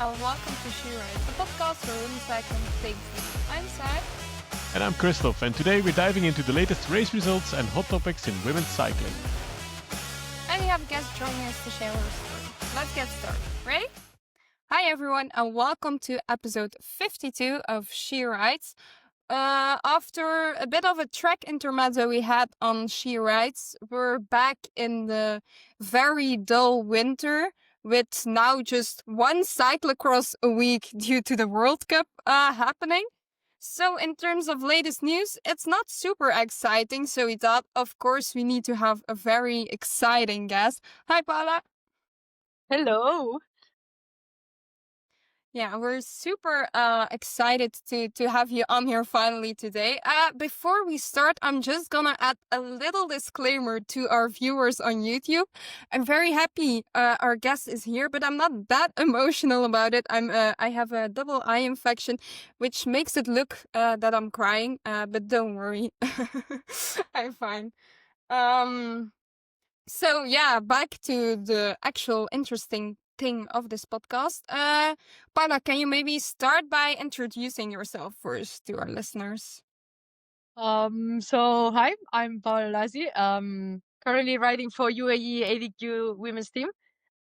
and welcome to She Rides, the podcast for women cycling takes lead. I'm Saar. And I'm Kristof, and today we're diving into the latest race results and hot topics in women's cycling. And we have guests joining us to share our story. Let's get started. Ready? Hi everyone, and welcome to episode 52 of She Rides. After a bit of a track intermezzo we had on She Rides, we're back in the very dull winter with now just one cyclocross a week due to the World Cup happening. So in terms of latest news, it's not super exciting. So we thought, of course, we need to have a very exciting guest. Hi, Paula. Hello. Yeah, we're super excited to have you on here finally today. Before we start, I'm just gonna add a little disclaimer to our viewers on YouTube. I'm very happy our guest is here, but I'm not that emotional about it. I have a double eye infection, which makes it look that I'm crying. But don't worry, I'm fine. So yeah, back to the actual interesting thing of this podcast. Paula, can you maybe start by introducing yourself first to our listeners? Hi, I'm Paula Blasi. Currently riding for UAE ADQ women's team.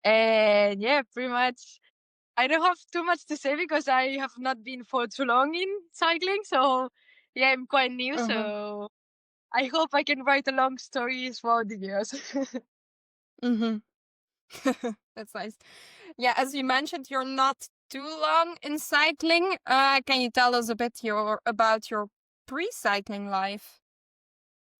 And yeah, pretty much I don't have too much to say because I have not been for too long in cycling. So yeah, I'm quite new. So I hope I can write a long story throughout the years. Mm-hmm. That's nice. Yeah, as you mentioned, you're not too long in cycling. Can you tell us a bit about your pre-cycling life?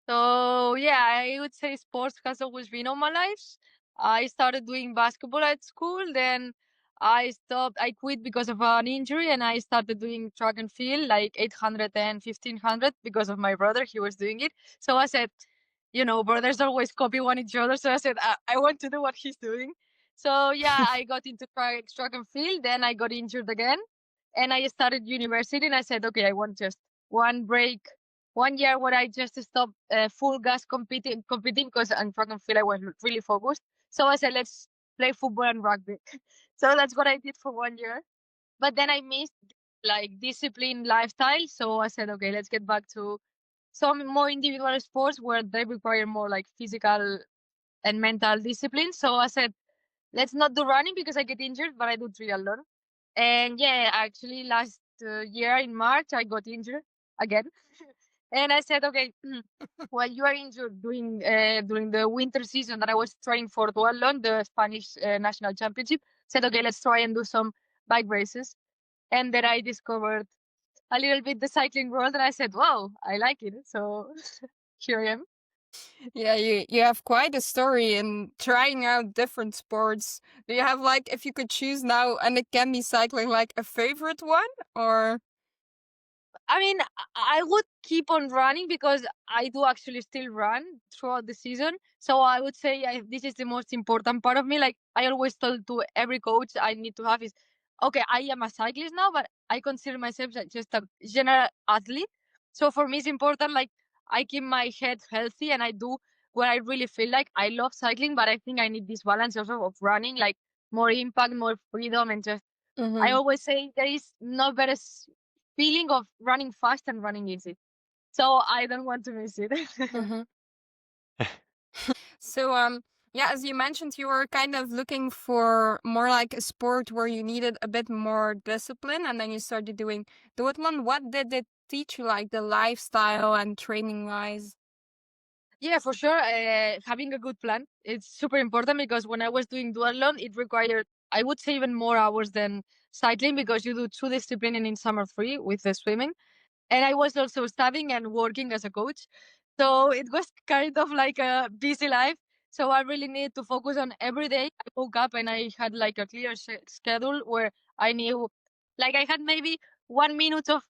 So yeah, I would say sports has always been on my life. I started doing basketball at school, then I stopped. I quit because of an injury, and I started doing track and field, like 800 and 1500, because of my brother. He was doing it. So I said, brothers always copy one each other. So I said, I want to do what he's doing. So yeah, I got into track and field. Then I got injured again, and I started university. And I said, okay, I want just one break, 1 year where I just stopped full gas competing because on track and field I was really focused. So I said, let's play football and rugby. So that's what I did for 1 year. But then I missed like discipline lifestyle. So I said, okay, let's get back to some more individual sports where they require more like physical and mental discipline. So I said, let's not do running because I get injured, but I do triathlon. And yeah, actually last year in March, I got injured again. And I said, okay, while you are injured during the winter season that I was trying for duathlon, the Spanish national championship, said, okay, let's try and do some bike races. And then I discovered a little bit the cycling world, and I said, wow, I like it. So here I am. Yeah, you have quite a story in trying out different sports. Do you have like, if you could choose now, and it can be cycling, like a favorite one, or? I mean, I would keep on running because I do actually still run throughout the season. So I would say this is the most important part of me. Like I always told to every coach I need to have is, okay, I am a cyclist now, but I consider myself just a general athlete. So for me, it's important. Like I keep my head healthy and I do what I really feel like. I love cycling, but I think I need this balance also of running, like more impact, more freedom, and just I Mm-hmm. always say there is no better feeling of running fast and running easy. So I don't want to miss it. Mm-hmm. So yeah, as you mentioned, you were kind of looking for more like a sport where you needed a bit more discipline, and then you started doing duathlon. What did it teach you, like the lifestyle and training wise? Yeah, for sure. Having a good plan, it's super important because when I was doing duathlon, it required, I would say, even more hours than cycling because you do two disciplines in summer free with the swimming. And I was also studying and working as a coach. So it was kind of like a busy life. So I really needed to focus on every day. I woke up and I had like a clear schedule where I knew, like I had maybe 1 minute of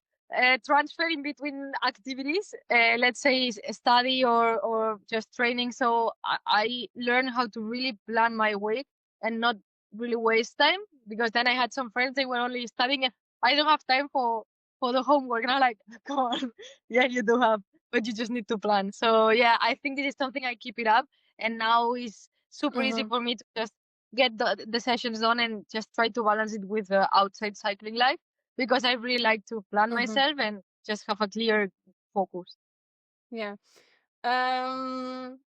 transfer in between activities, let's say study or just training. So I learned how to really plan my week and not really waste time because then I had some friends, they were only studying. And I don't have time for the homework. And I'm like, come on, yeah, you do have, but you just need to plan. So yeah, I think this is something I keep it up, and now it's super easy Mm-hmm. for me to just get the sessions done and just try to balance it with the outside cycling life, because I really like to plan Mm-hmm. myself and just have a clear focus. Yeah. Um.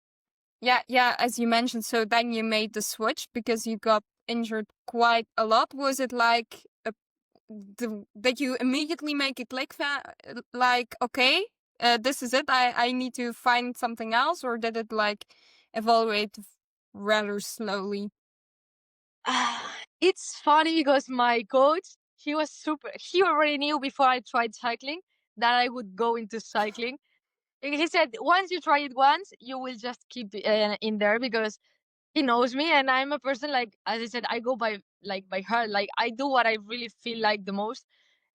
Yeah. As you mentioned, so then you made the switch because you got injured quite a lot. Was it like did you immediately make it like okay, this is it? I need to find something else, or did it like evaluate rather slowly? It's funny because my coach, he already knew before I tried cycling that I would go into cycling. He said, once you try it once, you will just keep in there, because he knows me, and I'm a person, like, as I said, I go by heart. Like, I do what I really feel like the most.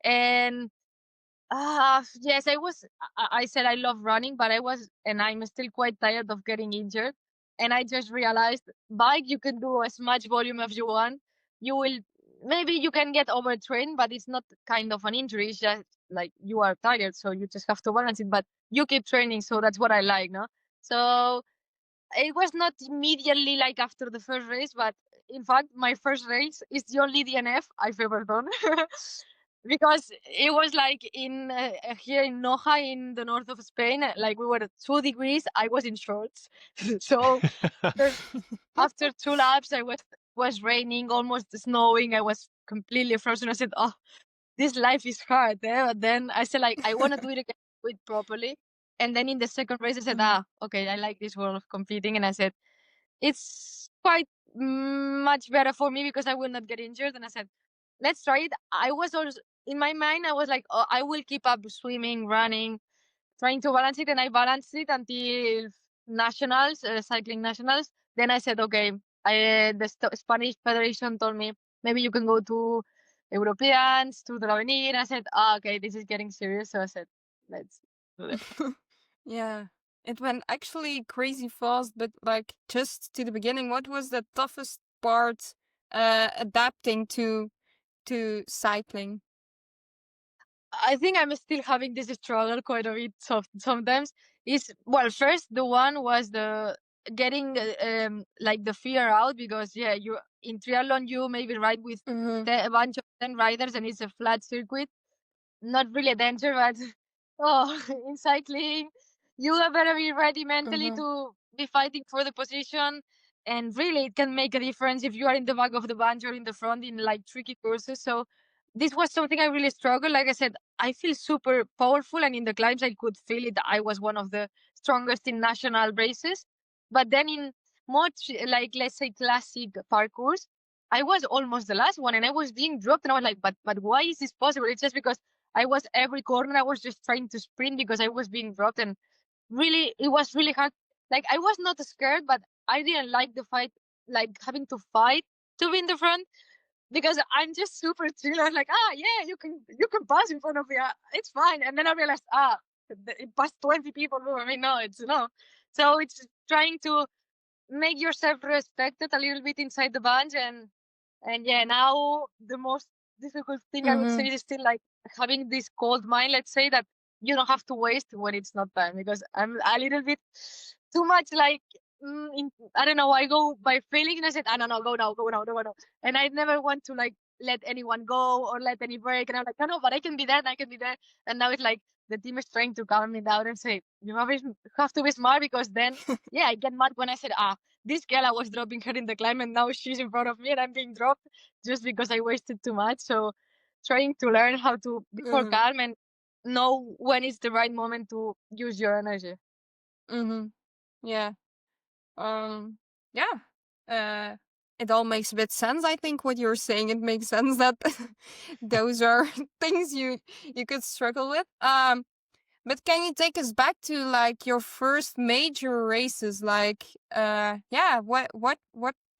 And yes, I said I love running, but and I'm still quite tired of getting injured. And I just realized, bike, you can do as much volume as you want. You will, maybe you can get overtrained, but it's not kind of an injury. It's just like you are tired, so you just have to balance it. But you keep training, so that's what I like, no? So it was not immediately like after the first race, but in fact, my first race is the only DNF I've ever done. Because it was like in here in Noja, in the north of Spain, like we were at 2 degrees. I was in shorts. So after, after 2 laps, I was raining, almost snowing. I was completely frozen. I said, "Oh, this life is hard." But then I said, like, I want to do it again, do it properly. And then in the second race, I said, Mhm. okay, I like this world of competing. And I said, it's quite much better for me because I will not get injured. And I said, let's try it. I was also, in my mind, I was like, oh, I will keep up swimming, running, trying to balance it. And I balanced it until nationals, cycling nationals. Then I said, okay, the Spanish Federation told me, maybe you can go to Europeans, to the Avenir. And I said, okay, this is getting serious. So I said, let's do that. Yeah, it went actually crazy fast, but like just to the beginning, what was the toughest part adapting to cycling? I think I'm still having this struggle quite a bit sometimes. Is, well, first the one was the getting like the fear out, because yeah, you in triathlon you maybe ride with Mm-hmm. a bunch of 10 riders and it's a flat circuit, not really a danger, but oh, in cycling, you are better be ready mentally Mm-hmm. to be fighting for the position. And really, it can make a difference if you are in the back of the bunch or in the front in like tricky courses. So, this was something I really struggled. Like I said, I feel super powerful, and in the climbs, I could feel it. I was one of the strongest in national races. But then in more, like, let's say, classic parkours, I was almost the last one and I was being dropped. And I was like, but why is this possible? It's just because I was every corner. I was just trying to sprint because I was being dropped, and really, it was really hard. Like, I was not scared, but I didn't like the fight, like having to fight to be in the front, because I'm just super chill. I was like, yeah, you can pass in front of me. It's fine. And then I realized, it passed 20 people over me. No, it's no. So it's trying to make yourself respected a little bit inside the bunch. And yeah, now the most difficult thing I would say Mm-hmm. is still like having this cold mind, let's say, that you don't have to waste when it's not time, because I'm a little bit too much like, I don't know, I go by feeling, and I said, no, no, go now, go now, go now. And I never want to like let anyone go or let any break. And I'm like, no, but I can be there and I can be there. And now it's like the team is trying to calm me down and say, have to be smart, because then, yeah, I get mad when I said, this girl, I was dropping her in the climb and now she's in front of me and I'm being dropped just because I wasted too much. So trying to learn how to be more Mm-hmm. calm and know when is the right moment to use your energy. Mm-hmm. Yeah. Um. Yeah. Uh. It all makes a bit sense. I think what you're saying, it makes sense that those are things you could struggle with. But can you take us back to like your first major races? Like, yeah, what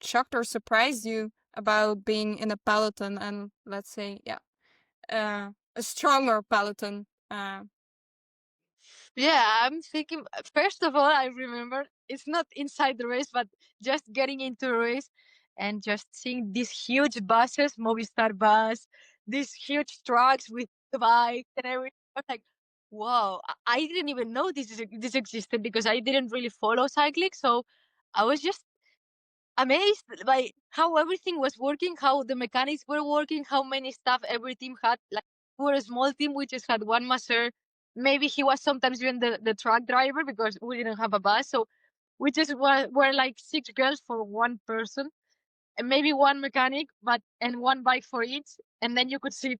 shocked or surprised you about being in a peloton and let's say, yeah, a stronger peloton? Yeah, I'm thinking, first of all, I remember it's not inside the race, but just getting into the race and just seeing these huge buses, Movistar bus, these huge trucks with the bike and everything. I was like, wow, I didn't even know this existed, because I didn't really follow cycling. So I was just amazed by how everything was working, how the mechanics were working, how many staff every team had. Like, we're a small team, we just had one master. Maybe he was sometimes even the truck driver because we didn't have a bus. So we just were like 6 girls for one person, and maybe one mechanic, but and one bike for each. And then you could see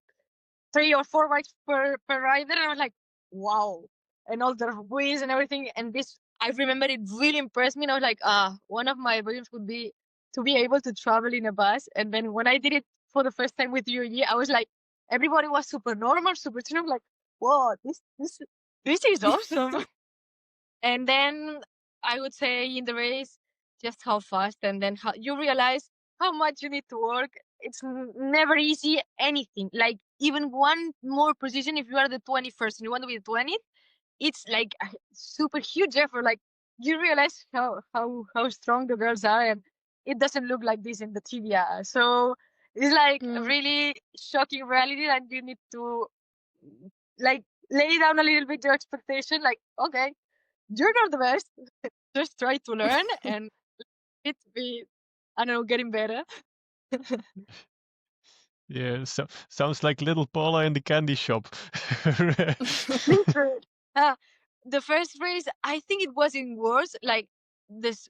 3 or 4 bikes per rider. And I was like, wow. And all the wheels and everything. And this, I remember it really impressed me. And I was like, one of my dreams would be to be able to travel in a bus. And then when I did it for the first time with UAE, I was like, everybody was super normal, super chill. I'm like, whoa, this is awesome. And then I would say in the race, just how fast, and then how you realize how much you need to work. It's never easy, anything. Like, even one more position, if you are the 21st and you want to be the 20th, it's like a super huge effort. Like, you realize how strong the girls are, and it doesn't look like this in the TV. So it's like a Mm. really shocking reality that you need to, like, lay down a little bit your expectation. Like, okay, you're not the best. Just try to learn and it be, I don't know, getting better. Yeah, so sounds like little Paula in the candy shop. Literally. Uh, the first race, I think it was in Worlds, like this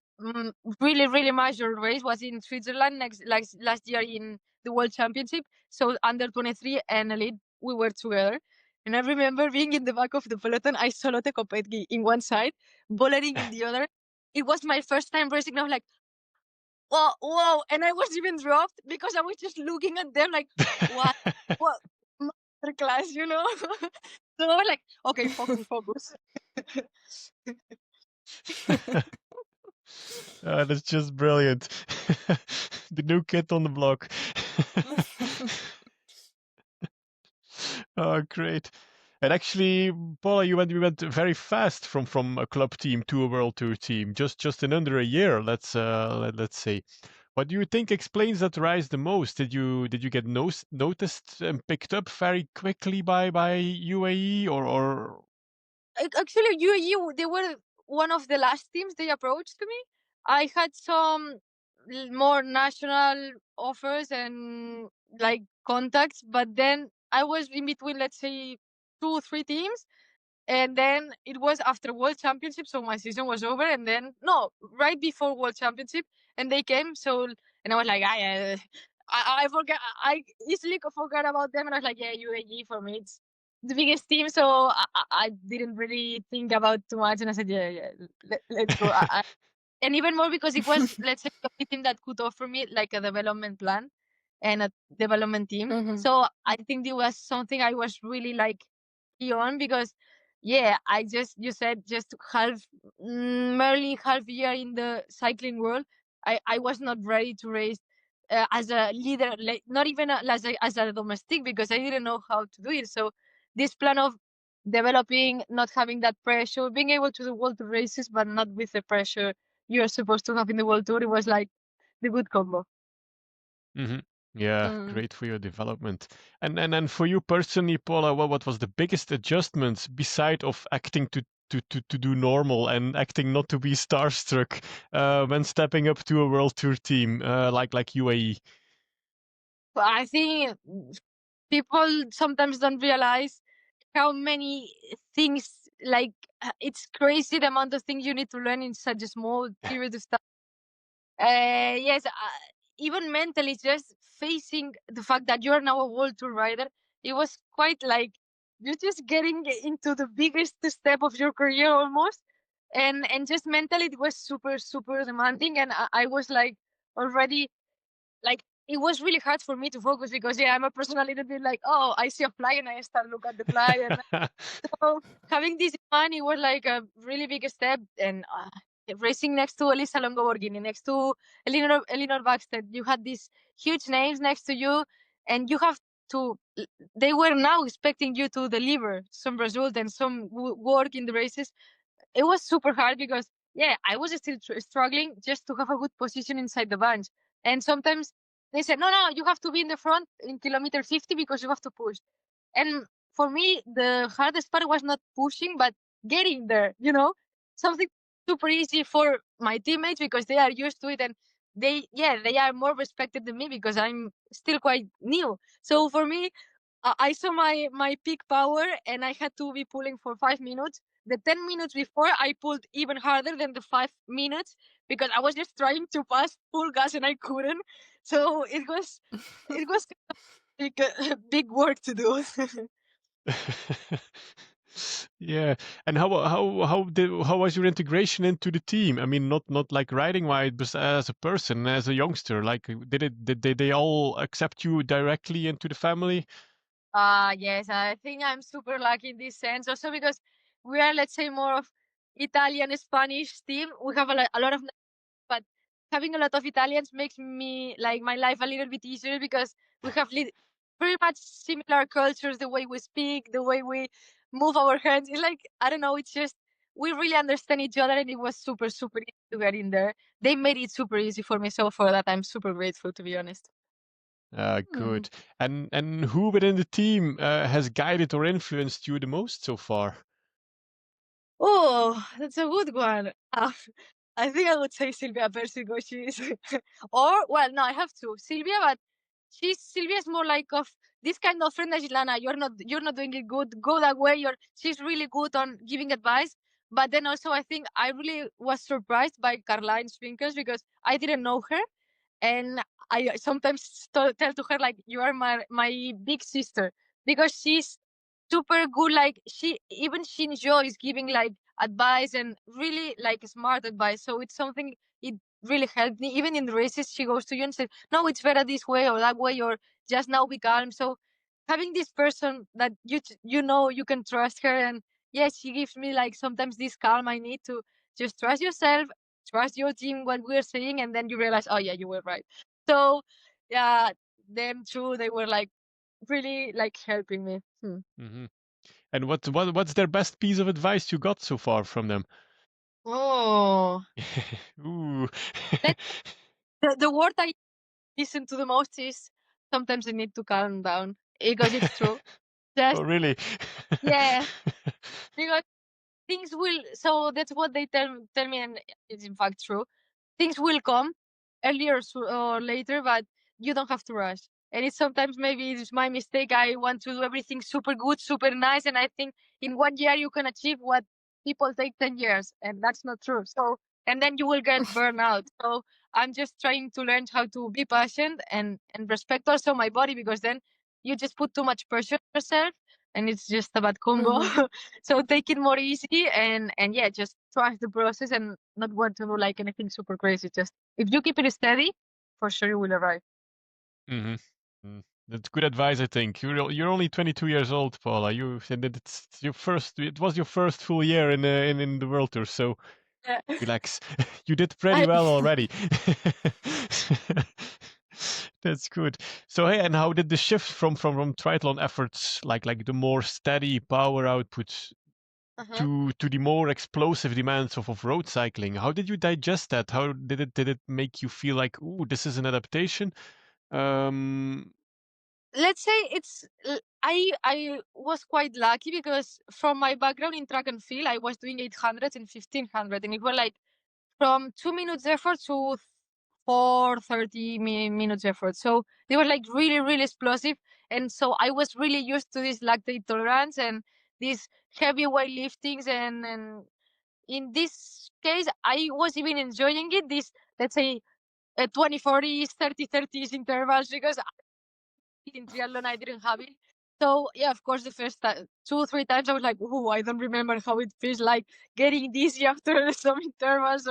really, really major race was in Switzerland next, like last year in the World Championship. So under 23 and elite, we were together. And I remember being in the back of the peloton. I saw Lotte Kopecky in one side, Bollering in the other. It was my first time racing. I was like, whoa, whoa. And I was even dropped because I was just looking at them like, what? What? Master class, you know? So I was like, okay, focus, focus. That's just brilliant. The new kid on the block. Oh, great. And actually, Paula, you went very fast from a club team to a World Tour team, just in under a year. Let's say. What do you think explains that rise the most? Did you get noticed and picked up very quickly by UAE or? Actually, UAE, they were one of the last teams they approached to me. I had some more national offers and like contacts, but then I was in between, let's say, 2 or 3 teams. And then it was after World Championship, so my season was over. And then no, right before World Championship, and they came. So and I was like, I forgot. I easily forgot about them, and I was like, yeah, UAE for me, it's the biggest team. So I didn't really think about too much, and I said, yeah, yeah, let's go. And even more because it was, let's say, a team that could offer me like a development plan and a development team. Mhm. So I think it was something I was really like key on because, yeah, I just, you said just half, merely half year in the cycling world. I was not ready to race as a leader, like, not even as a domestic because I didn't know how to do it. So this plan of developing, not having that pressure, being able to do world Tour races, but not with the pressure you're supposed to have in the World Tour. It was like the good combo. Hmm. Yeah, Mm. great for your development. And for you personally, Paula, what was the biggest adjustments beside of acting to do normal and acting not to be starstruck when stepping up to a World Tour team like UAE? But I think people sometimes don't realize how many things, like, it's crazy the amount of things you need to learn in such a small period of time. Yes, even mentally, just facing the fact that you are now a World Tour rider, it was quite like you're just getting into the biggest step of your career almost, and just mentally it was super super demanding, and I was like already, like, it was really hard for me to focus because, yeah, I'm a person a little bit like, oh, I see a fly and I start look at the fly. And so having this in mind, it was like a really big step. And racing next to Elisa Longoborghini, next to Elinor Baxter, you had these huge names next to you, and you have to. They were now expecting you to deliver some result and some work in the races. It was super hard because, yeah, I was still struggling just to have a good position inside the bunch. And sometimes they said, no, no, you have to be in the front in kilometer 50 because you have to push. And for me, the hardest part was not pushing, but getting there, something super easy for my teammates because they are used to it. And they are more respected than me because I'm still quite new. So for me, I saw my peak power and I had to be pulling for 5 minutes. The 10 minutes before I pulled even harder than the 5 minutes because I was just trying to pass full gas and I couldn't. So it was big big work to do. Yeah. And how was your integration into the team? I mean, not like riding wise, but as a person, as a youngster. Like, did they all accept you directly into the family? Yes, I think I'm super lucky in this sense. Also because we are, let's say, more of Italian Spanish team. We have a lot of, but having a lot of Italians makes me like my life a little bit easier because we have pretty much similar cultures. The way we speak, the way we move our hands. It's like I don't know. It's just we really understand each other, and it was super super easy to get in there. They made it super easy for me. So for that, I'm super grateful, to be honest. Hmm. Good. And who within the team has guided or influenced you the most so far? Oh, that's a good one. I think I would say Silvia Persico. She's, or well, no, I have to Sylvia, but Sylvia is more like of this kind of friend that is Lana. You're not doing it good. Go that way. She's really good on giving advice. But then also, I think I really was surprised by Caroline Swinkers because I didn't know her, and I sometimes tell to her like you are my big sister because she's super good. Like she enjoys giving like advice and really like smart advice. So it's something it really helped me. Even in the races, she goes to you and says, "No, it's better this way or that way, or just now be calm." So having this person that you know you can trust her, and yes, she gives me like sometimes this calm I need to just trust yourself, trust your team, what we're saying, and then you realize, oh yeah, you were right. So yeah, them too, they were like really like helping me. Hmm. And what's their best piece of advice you got so far from them? Oh, Ooh. let the word I listen to the most is sometimes I need to calm down because it's true. Oh, Just really? yeah, because things will. So that's what they tell me, and it's in fact true. Things will come earlier or later, but you don't have to rush. And it's sometimes maybe it's my mistake. I want to do everything super good, super nice, and I think in 1 year you can achieve what people take 10 years, and that's not true. So and then you will get burned out. So I'm just trying to learn how to be patient and respect also my body because then you just put too much pressure on yourself, and it's just a bad combo. Hmm. So take it more easy and yeah, just trust the process and not want to do like anything super crazy. Just if you keep it steady, for sure you will arrive. Hmm. That's good advice, I think. You're only 22 years old, Paula. You said that it was your first full year in the World Tour, so Yeah. relax. You did pretty I, well already. That's good. So hey, and how did the shift from triathlon efforts, like the more steady power output, uh-huh. to the more explosive demands of road cycling? How did you digest that? How did it make you feel like, ooh, this is an adaptation? Um, Let's say I was quite lucky because from my background in track and field, I was doing 800 and 1500, and it was like from 2 minutes effort to 4:30 minutes effort. So they were like really, really explosive. And so I was really used to this lactate tolerance and these heavy weight liftings. And in this case, I was even enjoying it. This, let's say, 20:40s, 30:30s intervals because in triathlon I didn't have it. So yeah, of course, the first two, 3 times I was like, oh, I don't remember how it feels like getting dizzy after some intervals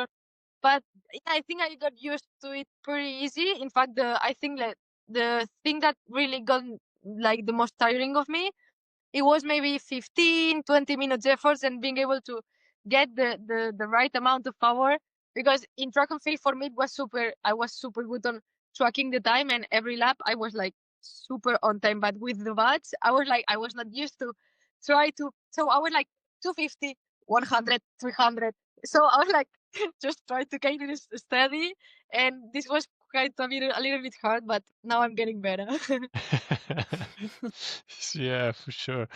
but yeah, I think I got used to it pretty easy. In fact, I think that the thing that really got like the most tiring of me, it was maybe 15, 20 minutes efforts and being able to get the right amount of power. Because in track and field for me it was I was super good on tracking the time and every lap I was like super on time. But with the watts, I was like I was not used to try to so I was like 250, 100, 300. So I was like just try to get it steady and this was quite a little bit hard, but now I'm getting better. yeah, for sure.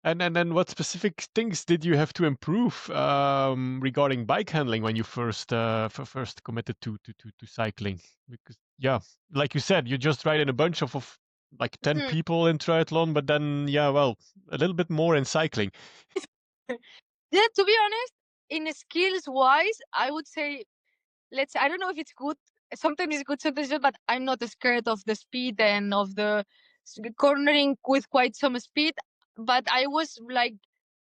And then what specific things did you have to improve regarding bike handling when you first committed to cycling? Because yeah, like you said, you just ride in a bunch of like 10 Mhm. people in triathlon, but then yeah, well, a little bit more in cycling. Yeah, to be honest, in skills wise, I would say, I don't know if it's good. Sometimes it's good, sometimes it's not, but I'm not scared of the speed and of the cornering with quite some speed. But I was like,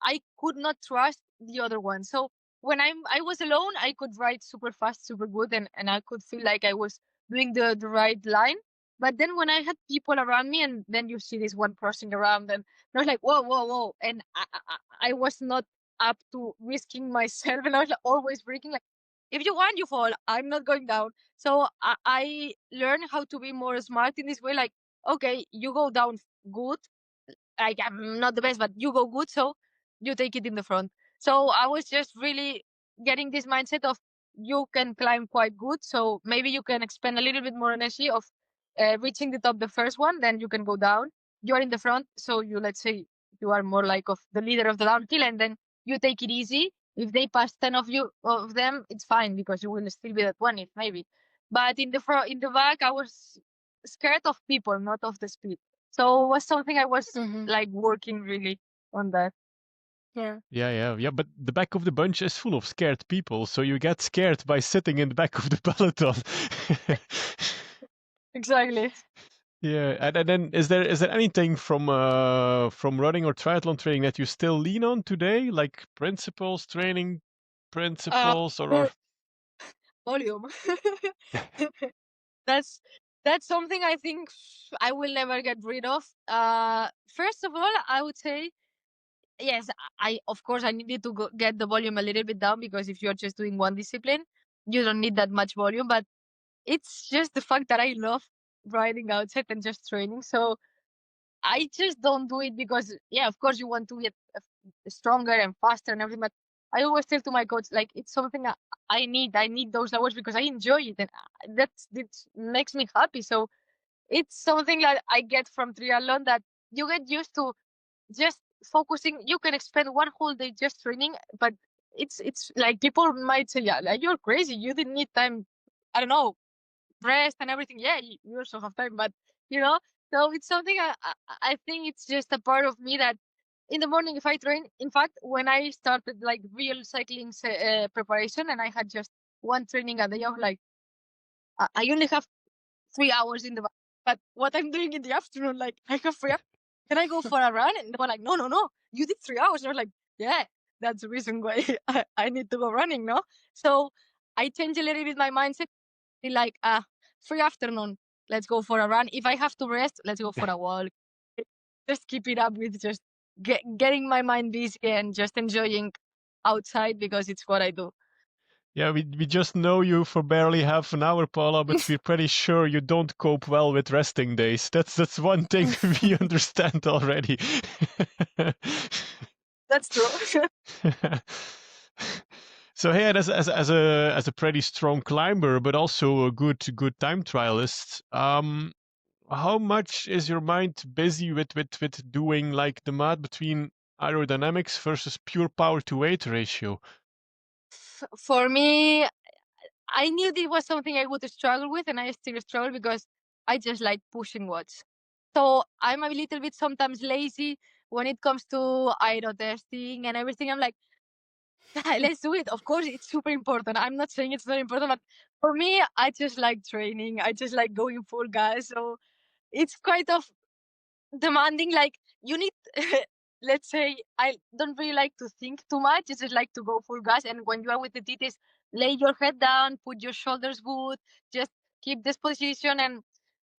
I could not trust the other one. So when I was alone, I could ride super fast, super good, and I could feel like I was doing the right line. But then when I had people around me, and then you see this one crossing around, and I was like, whoa, whoa, whoa, and I was not up to risking myself, and I was like, always breaking like, if you want, you fall. I'm not going down. So I learned how to be more smart in this way. Like, okay, you go down good. Like, I'm not the best, but you go good, so you take it in the front. So I was just really getting this mindset of you can climb quite good, so maybe you can expend a little bit more energy of reaching the top the first one, then you can go down. You're in the front, so you, let's say, you are more like of the leader of the downhill, and then you take it easy. If they pass 10 of them, it's fine because you will still be at 20 maybe. But in the front, in the back, I was scared of people, not of the speed. So it was something I was Mm-hmm. like working really on that. Yeah. Yeah. But the back of the bunch is full of scared people, so you get scared by sitting in the back of the peloton. Exactly. Yeah, and then is there anything from running or triathlon training that you still lean on today, like principles, training Uh, principles, or volume. that's that's something I think I will never get rid of. First of all, I would say yes. I of course I needed to get the volume a little bit down because if you're just doing one discipline, you don't need that much volume. But it's just the fact that I love riding outside and just training. So I just don't do it because, yeah, of course you want to get stronger and faster and everything. But I always tell to my coach, like, it's something I need. I need those hours because I enjoy it, and that makes me happy. So it's something that I get from triathlon that you get used to just focusing. You can spend one whole day just training, but it's like people might say, yeah, like you're crazy. You didn't need time. I don't know, rest and everything. Yeah, you also have time, but you know, so it's something I think it's just a part of me that in the morning if I train. In fact, when I started like real cycling preparation and I had just one training a day, I was like, I only have 3 hours in the back, but what I'm doing in the afternoon, like I have 3 hours. Can I go for a run? And they were like, no, no, no, you did 3 hours. And I was like, yeah, that's the reason why I need to go running, no? So I changed a little bit my mindset be like, free afternoon, let's go for a run. If I have to rest, let's go for a walk. Just keep it up with just getting my mind busy and just enjoying outside because it's what I do. yeah, we just know you for barely half an hour, Paula, but we're pretty sure you don't cope well with resting days. That's one thing we understand already. That's true. So hey, as a pretty strong climber, but also a good time trialist, how much is your mind busy with doing like the math between aerodynamics versus pure power to weight ratio? For me, I knew this was something I would struggle with, and I still struggle because I just like pushing watts. So I'm a little bit sometimes lazy when it comes to aero testing and everything. I'm like, let's do it. Of course, it's super important. I'm not saying it's very important, but for me, I just like training. I just like going full gas. So it's quite of demanding. Like you need, let's say, I don't really like to think too much. I just like to go full gas. And when you are with the DTs, lay your head down, put your shoulders good, just keep this position, and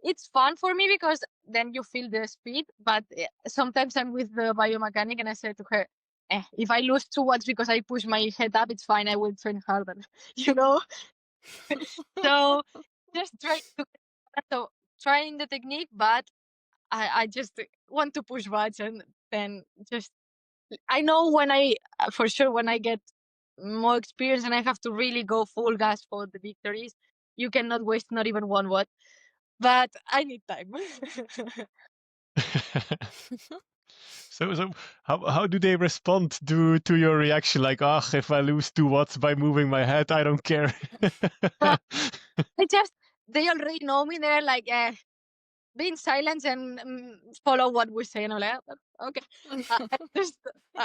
it's fun for me because then you feel the speed. But sometimes I'm with the biomechanic and I say to her, if I lose 2 watts because I push my head up, it's fine. I will train harder, you know? So just try to, so trying the technique, but I just want to push watts and then just, I know when for sure, when I get more experience and I have to really go full gas for the victories, you cannot waste not even 1 watt, but I need time. So how do they respond to your reaction? Like, ah, if I lose 2 watts by moving my head, I don't care. They already know me. They're like, be in silence and follow what we say. And I'm like, okay.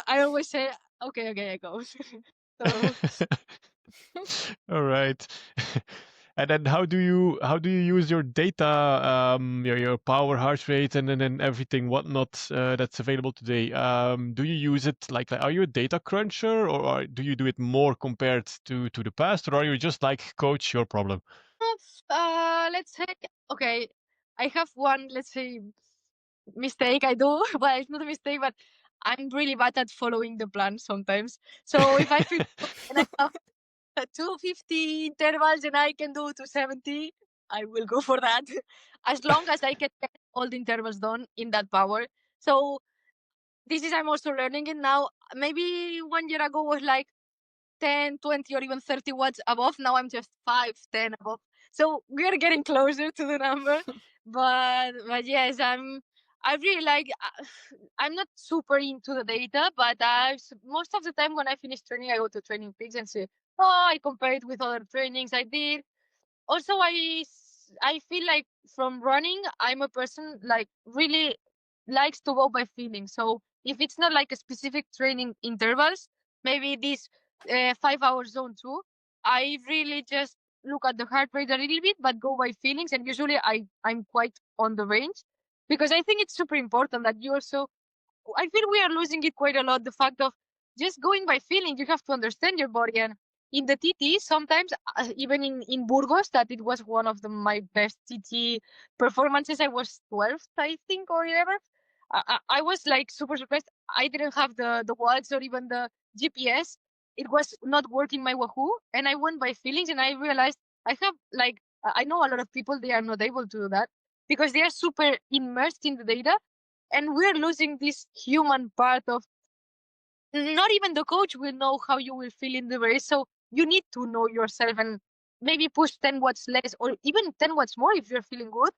I always say, okay, I go. So All right. And then how do you use your data, your power, heart rate, and then everything whatnot that's available today? Do you use it like are you a data cruncher, or do you do it more compared to the past, or are you just like, coach, your problem? let's say, okay, I have one, let's say, mistake I do. Well, it's not a mistake, but I'm really bad at following the plan sometimes. So if I feel and I have 250 intervals and I can do 270, I will go for that. As long as I can get all the intervals done in that power. So this is, I'm also learning it now. Maybe 1 year ago was like 10, 20, or even 30 watts above. Now I'm just 5, 10 above. So we're getting closer to the number. but yes, I really like, I'm not super into the data, but most of the time when I finish training, I go to Training Peaks and say, oh, I compare it with other trainings I did. Also, I feel like from running, I'm a person like really likes to go by feeling. So if it's not like a specific training intervals, maybe this 5 hour zone too, I really just look at the heart rate a little bit, but go by feelings. And usually I'm quite on the range, because I think it's super important that you also, I feel we are losing it quite a lot. The fact of just going by feeling, you have to understand your body. And in the TT, sometimes, even in Burgos, that it was one of my best TT performances. I was 12th, I think, or 11th. I was like super surprised. I didn't have the watts or even the GPS. It was not working my Wahoo, and I went by feelings. And I realized I have like I know a lot of people, they are not able to do that because they are super immersed in the data, and we're losing this human part of, not even the coach will know how you will feel in the race. So you need to know yourself and maybe push 10 watts less or even 10 watts more if you're feeling good.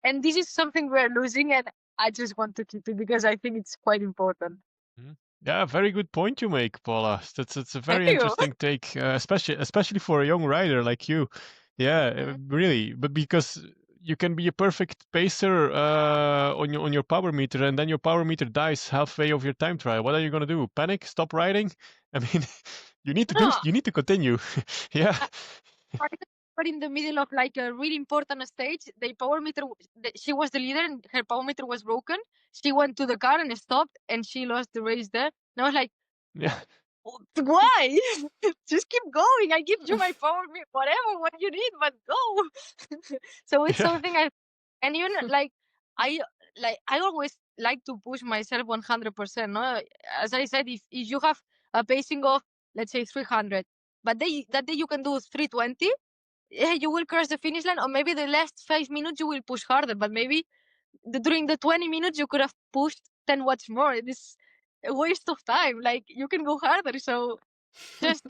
And this is something we're losing, and I just want to keep it because I think it's quite important. Mhm. Yeah, very good point you make, Paula. That's a Thank very you. interesting take, especially for a young rider like you. Yeah, really. But because you can be a perfect pacer on your power meter, and then your power meter dies halfway of your time trial. What are you gonna do? Panic? Stop riding? I mean, No, you need to continue. Yeah. but in the middle of like a really important stage, the power meter, she was the leader and her power meter was broken. She went to the car and stopped, and she lost the race there. And I was like, Yeah. why? Just keep going. I give you my power, whatever, what you need, but go. So it's Yeah. something and even I, I always like to push myself 100%. No, as I said, if you have a pacing of, let's say, 300, but that day you can do 320, yeah, you will cross the finish line, or maybe the last 5 minutes you will push harder, but maybe during the 20 minutes you could have pushed 10 watts more. It is a waste of time. Like, you can go harder. So just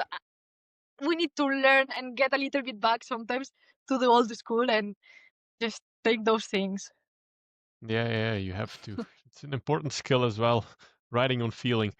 we need to learn and get a little bit back sometimes to the old school and just take those things. Yeah, you have to. It's an important skill as well, riding on feeling.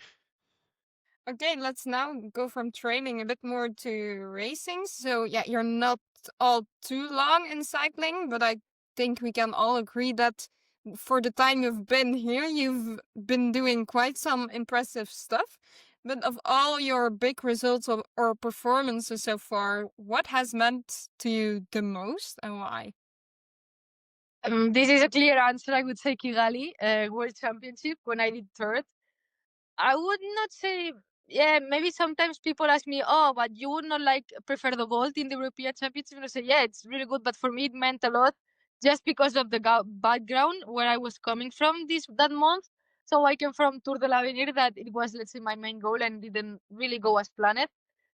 Okay, let's now go from training a bit more to racing. So, yeah, you're not all too long in cycling, but I think we can all agree that for the time you've been here, you've been doing quite some impressive stuff. But of all your big results or performances so far, what has meant to you the most and why? This is a clear answer. I would say Kigali, World Championship, when I did third. I would not say, yeah, maybe sometimes people ask me, oh, but you would not like prefer the gold in the European Championship? And I say, yeah, it's really good, but for me it meant a lot just because of the background where I was coming from that month. So I came from Tour de l'Avenir, that it was, let's say, my main goal and didn't really go as planned.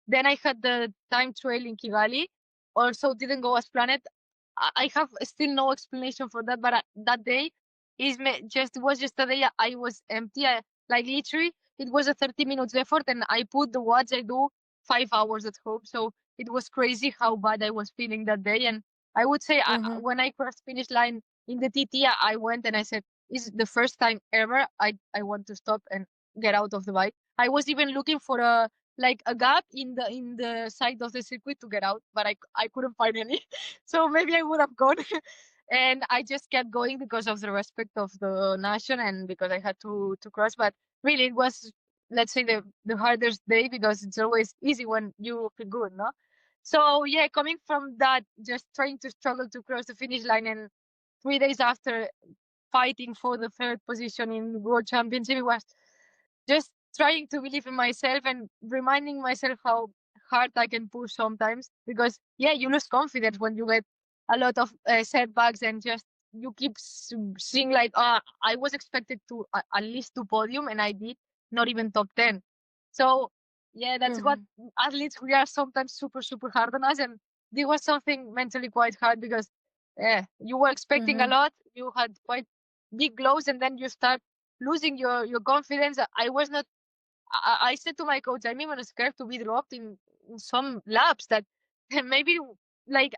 Then I had the time trial in Kigali, also didn't go as planned. I have still no explanation for that, but that day was just a day I was empty. Like, literally, it was a 30 minutes effort, and I put the watch I do 5 hours at home. So it was crazy how bad I was feeling that day. And I would say Mm-hmm. when I crossed finish line in the TT, I went and I said, is the first time ever I want to stop and get out of the bike. I was even looking for a gap in the side of the circuit to get out, but I couldn't find any. So maybe I would have gone. And I just kept going because of the respect of the nation and because I had to cross. But really, it was, let's say, the hardest day, because it's always easy when you feel good, no? So yeah, coming from that, just trying to struggle to cross the finish line, and 3 days after fighting for the third position in World Championship, it was just trying to believe in myself and reminding myself how hard I can push sometimes. Because yeah, you lose confidence when you get a lot of setbacks, and just you keep seeing like, I was expected to at least to podium, and I did not even top 10. So yeah, that's what athletes, we are sometimes super hard on us, and this was something mentally quite hard, because yeah, you were expecting a lot, you had quite big goals, and then you start losing your confidence. I was not. I said to my coach, I'm even scared to be dropped in some laps, that maybe like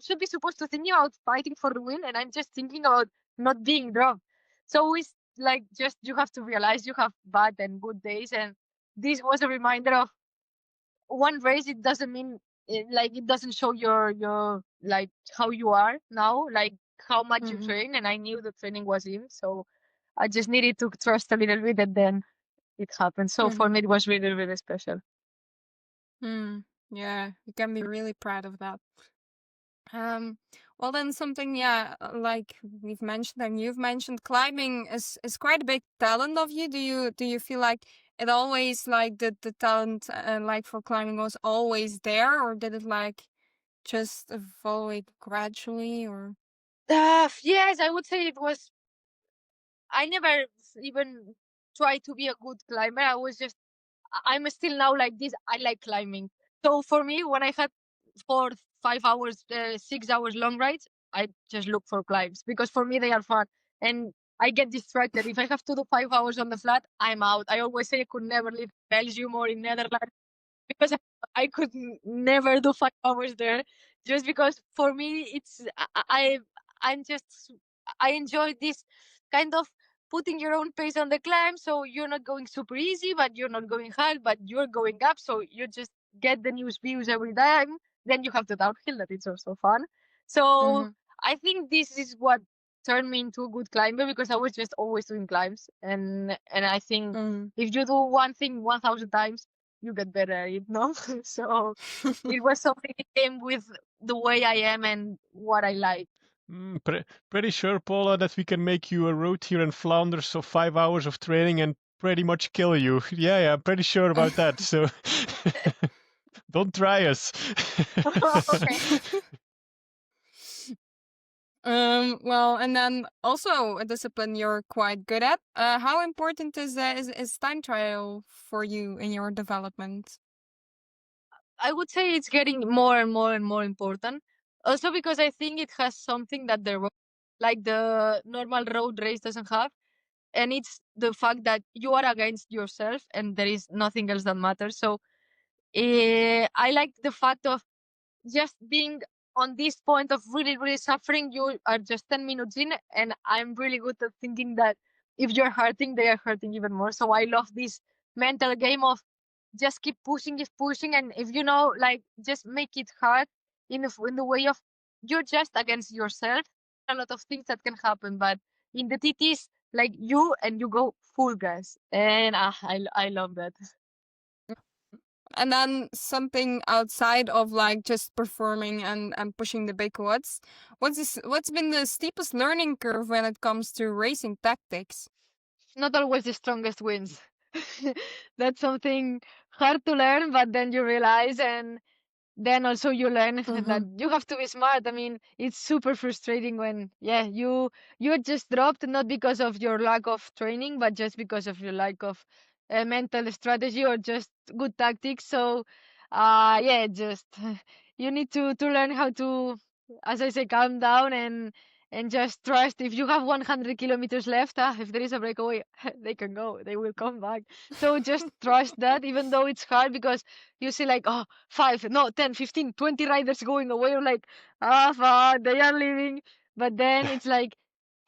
should be supposed to think about fighting for the win, and I'm just thinking about not being dropped. So it's like, just you have to realize you have bad and good days, and this was a reminder of one race. It doesn't mean like it doesn't show your like how you are now, like how much you train, and I knew the training was in, so I just needed to trust a little bit, and then it happened. So for me, it was really special. Yeah, you can be really proud of that. Well, then something, yeah, like we've mentioned and you've mentioned, climbing is quite a big talent of you. Do you feel like it always, like the talent like for climbing was always there, or did it like just evolve gradually, or? Yes, I would say it was. I never even tried to be a good climber. I was just. I'm still now like this. I like climbing. So for me, when I had 4, 5 hours, 6 hours long rides, I just look for climbs, because for me they are fun, and I get distracted. If I have to do 5 hours on the flat, I'm out. I always say I could never live in Belgium or in Netherlands, because I could never do 5 hours there, just because for me it's I'm just, I enjoy this kind of putting your own pace on the climb, so you're not going super easy, but you're not going hard, but you're going up, so you just get the new views every time. Then you have the downhill, that it's also fun. So I think this is what turned me into a good climber, because I was just always doing climbs, and I think if you do one thing 1,000 times, you get better at it, no? So it was something that came with the way I am and what I like. Pretty sure, Paula, that we can make you a road here in Flanders, so 5 hours of training and pretty much kill you. Yeah, I'm pretty sure about that. So don't try us. Okay. Well, and then also a discipline you're quite good at. How important is time trial for you in your development? I would say it's getting more and more and more important. Also because I think it has something that like the normal road race doesn't have. And it's the fact that you are against yourself and there is nothing else that matters. So I like the fact of just being on this point of really suffering. You are just 10 minutes in, and I'm really good at thinking that if you're hurting, they are hurting even more. So I love this mental game of just keep pushing, and if you know, like, just make it hard in the way of you're just against yourself. A lot of things that can happen, but in the TTs, like, you go full gas, and I love that. And then something outside of like just performing and pushing the big watts. What's been the steepest learning curve when it comes to racing tactics? Not always the strongest wins. That's something hard to learn, but then you realize, and then also you learn that you have to be smart. I mean, it's super frustrating when you're just dropped, not because of your lack of training, but just because of your lack of mental strategy or just good tactics. So just you need to learn how to, as I say, calm down and just trust. If you have 100 kilometers left, if there is a breakaway, they can go, they will come back. So just trust that, even though it's hard, because you see like, oh, 5, no, 10, 15, 20 riders going away. You're like, fuck, they are leaving. But then it's like,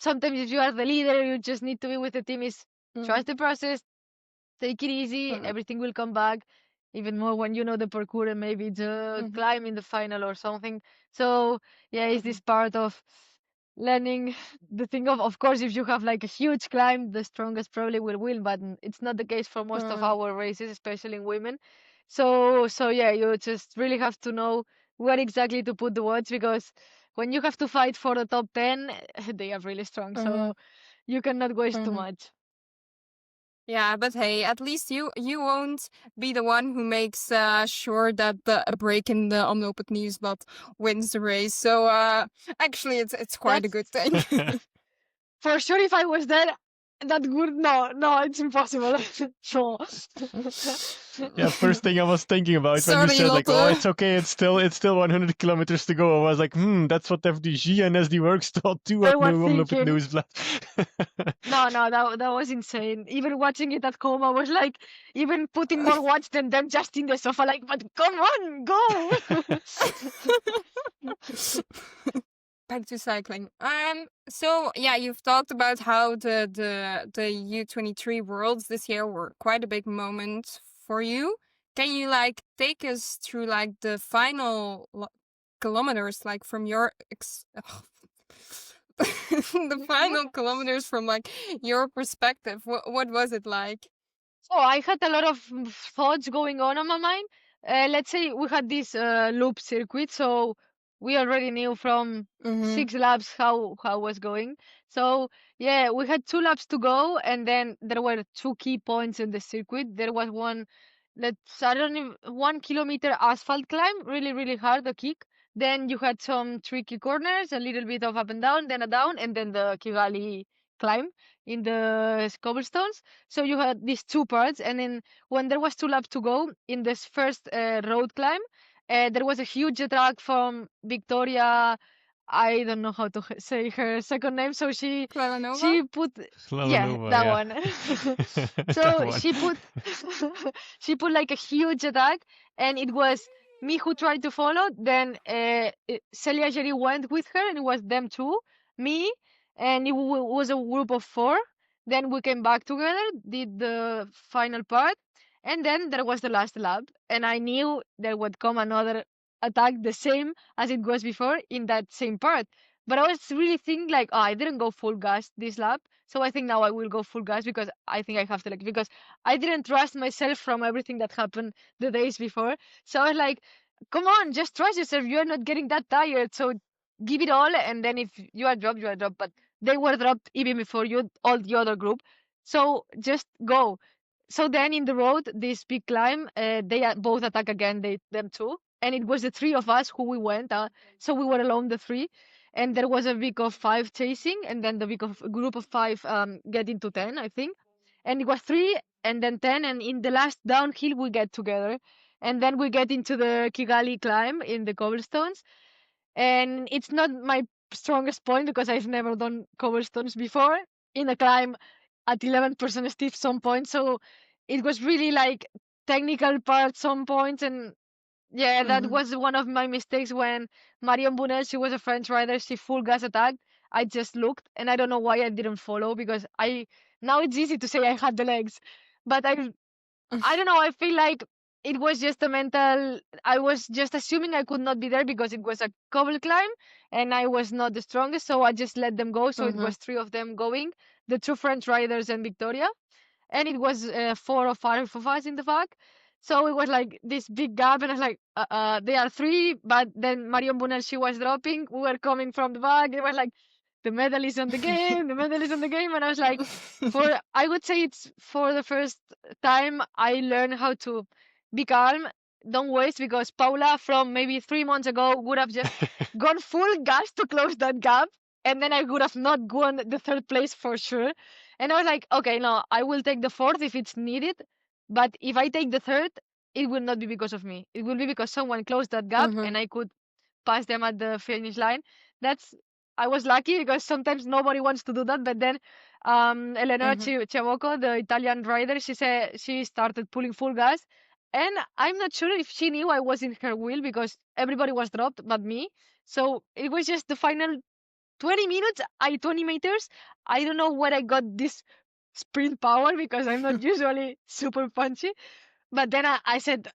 sometimes if you are the leader, you just need to be with the team is trust the process, take it easy, Mhm. everything will come back. Even more when you know the parkour and maybe the Mhm. climb in the final or something. So yeah, it's this part of learning the thing of course, if you have like a huge climb, the strongest probably will win, but it's not the case for most of Mhm. our races, especially in women. So yeah, you just really have to know where exactly to put the words, because when you have to fight for the top 10, they are really strong. Mhm. So you cannot waste too Mhm. much. Yeah, but hey, at least you won't be the one who makes sure that a break in the omloop kneesblad wins the race. So actually, it's quite a That's good thing. for sure. If I was there, that would no, it's impossible. No. Yeah, first thing I was thinking about when you Sorry, said like, "Oh, Lotte. it's okay, it's still 100 kilometers to go." I was like, that's what FDG and SD Works thought too I at was no Omloop thinking, Nieuwsblad. no, that was insane. Even watching it at home, I was like, even putting more watch than them just in the sofa. Like, but come on, go. Back to cycling. So yeah, you've talked about how the U23 Worlds this year were quite a big moment for you. Can you like take us through like the final kilometers, like from your the final kilometers from like your perspective? What was it like? So I had a lot of thoughts going on my mind. Let's say we had this loop circuit, so we already knew from Mm-hmm. 6 laps how was going. So yeah, we had 2 laps to go, and then there were two key points in the circuit. There was one, let's I don't know, 1 kilometer asphalt climb, really hard, a kick. Then you had some tricky corners, a little bit of up and down, then a down, and then the Kigali climb in the cobblestones. So you had these two parts, and then when there was 2 laps to go in this first road climb, there was a huge attack from Victoria. I don't know how to say her second name, so Klaranova? she put, yeah, Slavanova, that yeah. one. That So one. she put like a huge attack, and it was me who tried to follow. Then Celia Jerry went with her, and it was them two, me, and it was a group of four. Then we came back together, did the final part, and then there was the last lap, and I knew there would come another attack the same as it was before in that same part. But I was really thinking like, oh, I didn't go full gas this lap, so I think now I will go full gas because I think I have to, like, because I didn't trust myself from everything that happened the days before. So I was like, come on, just trust yourself. You're not getting that tired, so give it all. And then if you are dropped, you are dropped. But they were dropped even before you, all the other group. So just go. So then in the road, this big climb, they both attack again, them too. And it was the three of us who we went. So we were alone, the three. And there was a week of five chasing, and then the week of group of five getting to 10, I think. And it was three, and then 10. And in the last downhill, we get together. And then we get into the Kigali climb in the cobblestones. And it's not my strongest point because I've never done cobblestones before in a climb at 11% steep some points. So it was really like technical part some points. And yeah, that Mm-hmm. was one of my mistakes when Marion Bunel, she was a French rider, she full gas attacked. I just looked and I don't know why I didn't follow because now it's easy to say I had the legs, but I don't know. I feel like it was just a mental. I was just assuming I could not be there because it was a cobble climb and I was not the strongest. So I just let them go. So it Mm-hmm. was three of them going, the two French riders and Victoria. And it was 4 or 5 of us in the back. So it was like this big gap. And I was like, they are three. But then Marion Bunel, she was dropping. We were coming from the back. It was like, the medal is on the game. The medal is on the game. And I was like, I would say it's for the first time I learned how to be calm, don't waste, because Paula from maybe 3 months ago would have just gone full gas to close that gap, and then I would have not won the third place for sure. And I was like, okay, no, I will take the fourth if it's needed, but if I take the third, it will not be because of me. It will be because someone closed that gap Mm-hmm. and I could pass them at the finish line. That's I was lucky because sometimes nobody wants to do that, but then Eleonora Mm-hmm. Ciavocco, the Italian rider, she said she started pulling full gas. And I'm not sure if she knew I was in her wheel because everybody was dropped but me. So it was just the final 20 minutes, 20 meters. I don't know where I got this sprint power because I'm not usually super punchy. But then I said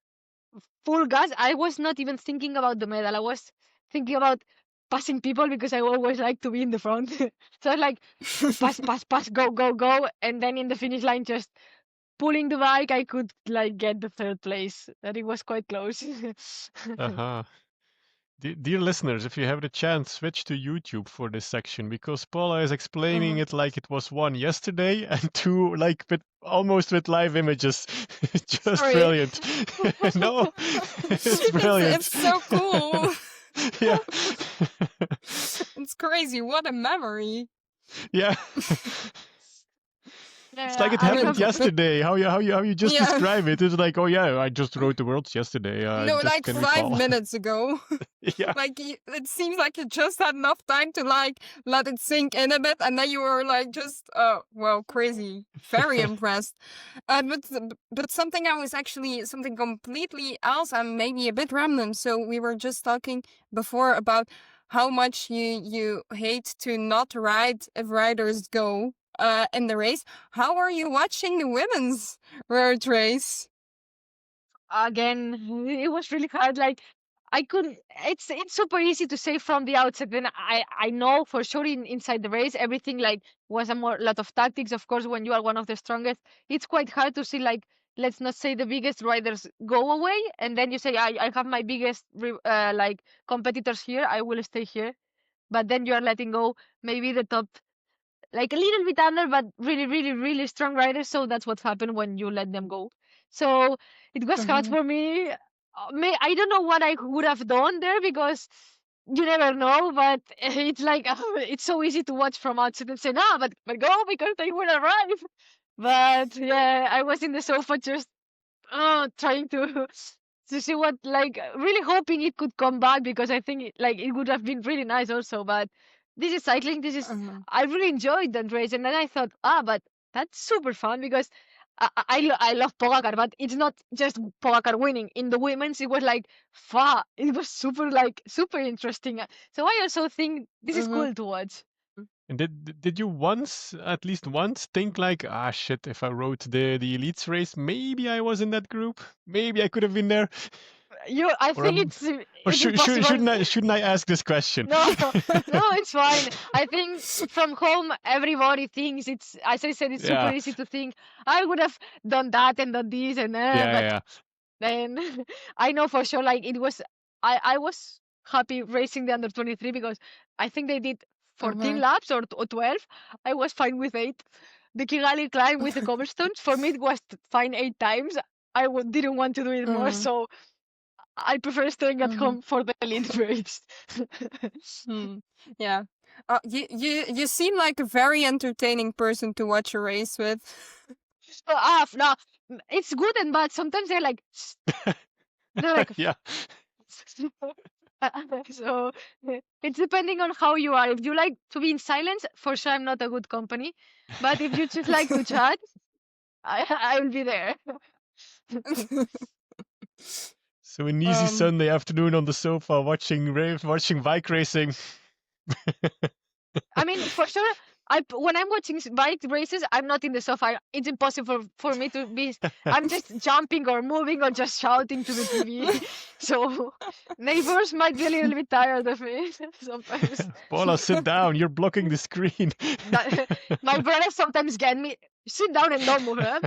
full gas. I was not even thinking about the medal. I was thinking about passing people because I always like to be in the front. So I was like, pass, go, go, go. And then in the finish line, just pulling the bike, I could like get the third place. That it was quite close. Uh-huh. Dear listeners, if you have the chance, switch to YouTube for this section because Paula is explaining it like it was one yesterday and two like almost with live images. Just Sorry. brilliant. No, it's brilliant. It's so cool. Yeah. It's crazy. What a memory. Yeah. It's like it I happened remember- yesterday. How you just Yeah. describe it? It's like, oh yeah, I just rode the worlds yesterday. No, just like can 5 recall. minutes ago. Yeah. Like it seems like you just had enough time to like let it sink in a bit, and then you were like just well, crazy, very impressed. But something something completely else and maybe a bit random. So we were just talking before about how much you hate to not ride if riders go in the race. How are you watching the women's road race? Again, it was really hard. Like I couldn't. It's super easy to say from the outset. Then I know for sure inside the race everything like was a lot of tactics. Of course, when you are one of the strongest, it's quite hard to see like let's not say the biggest riders go away, and then you say I have my biggest like competitors here. I will stay here, but then you are letting go maybe the top like a little bit under, but really, really, really strong riders. So that's what happened when you let them go. So it was hard for me. I don't know what I would have done there because you never know. But it's like it's so easy to watch from outside and say, "No, but go because they will arrive." But yeah, I was in the sofa just trying to see what like really hoping it could come back because I think like it would have been really nice also. But this is cycling. This is I really enjoyed that race, and then I thought, but that's super fun because I love Pogacar, but it's not just Pogacar winning. In the women's, it was like it was super interesting. So I also think this is cool to watch. And did you at least once, think like, shit, if I rode the elites race, maybe I was in that group, maybe I could have been there. I think it's impossible. Shouldn't I ask this question? No, it's fine. I think from home everybody thinks it's. As I said, it's super easy to think I would have done that and done this and but then I know for sure. Like it was, I was happy racing the under 23 because I think they did 14 laps or 12. I was fine with 8. The Kigali climb with the cobblestones for me it was fine 8 times. I didn't want to do it more, so I prefer staying at home for the elite race. Yeah. You seem like a very entertaining person to watch a race with. No, it's good and bad. Sometimes they're like, yeah. So it's depending on how you are. If you like to be in silence, for sure I'm not a good company. But if you just like to chat, I will be there. So an easy Sunday afternoon on the sofa watching bike racing. I mean, for sure, when I'm watching bike races, I'm not in the sofa. It's impossible for me to be. I'm just jumping or moving or just shouting to the TV. So neighbors might be a little bit tired of me sometimes. Paula, sit down. You're blocking the screen. My brother sometimes get me sit down and don't move. Huh?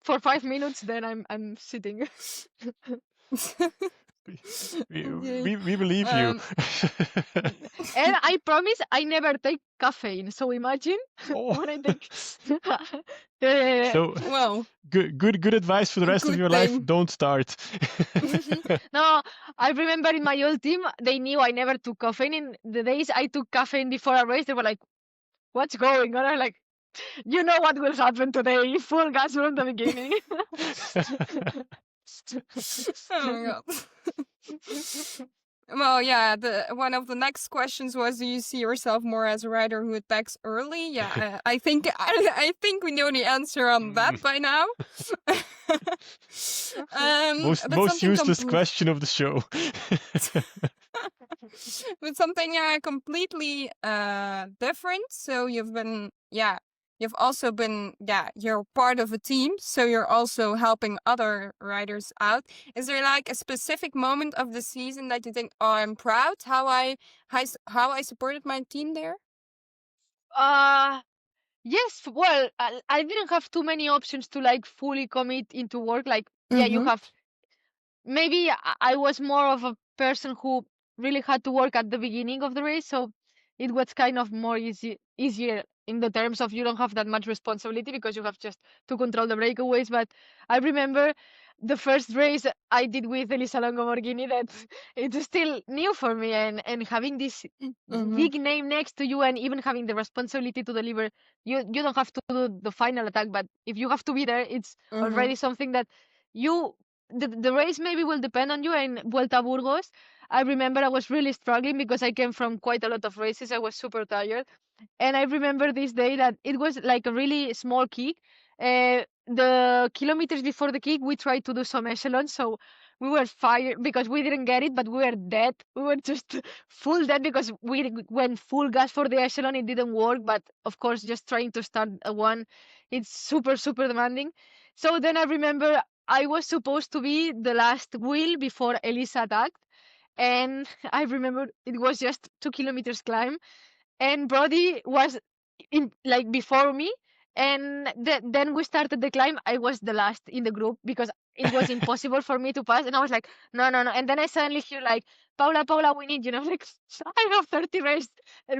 For 5 minutes, then I'm sitting. we believe you. And I promise I never take caffeine. So imagine when I take. So well, good advice for the rest of your life. Don't start. No, I remember in my old team, they knew I never took caffeine. In the days I took caffeine before a race, they were like, "What's going on?" I'm like, "You know what will happen today? Full gas from the beginning." Oh my god. Well, yeah. One of the next questions was, do you see yourself more as a rider who attacks early? Yeah, I think we know the answer on that by now. Most useless question of the show. With something completely different. So you've also been, you're part of a team, so you're also helping other riders out. Is there like a specific moment of the season that you think, oh, I'm proud how I supported my team there? Yes, well, I didn't have too many options to like fully commit into work. Like, yeah, you have maybe I was more of a person who really had to work at the beginning of the race, so it was kind of more easier in the terms of you don't have that much responsibility because you have just to control the breakaways. But I remember the first race I did with Elisa Longoborghini that it's still new for me, and having this big name next to you and even having the responsibility to deliver, you don't have to do the final attack, but if you have to be there, it's already something that you the race maybe will depend on you. In Vuelta a Burgos, I remember I was really struggling because I came from quite a lot of races. I was super tired. And I remember this day that it was like a really small kick. The kilometers before the kick, we tried to do some echelon. So we were fired because we didn't get it, but we were dead. We were just full dead because we went full gas for the echelon. It didn't work. But of course, just trying to start a one, it's super, super demanding. So then I remember I was supposed to be the last wheel before Elisa attacked. And I remember it was just 2 kilometers climb, and Brody was in like before me, and then we started the climb. I was the last in the group because it was impossible for me to pass, and I was like, no, no, no. And then I suddenly hear like, Paula, we need you. And I'm like, I have 30 race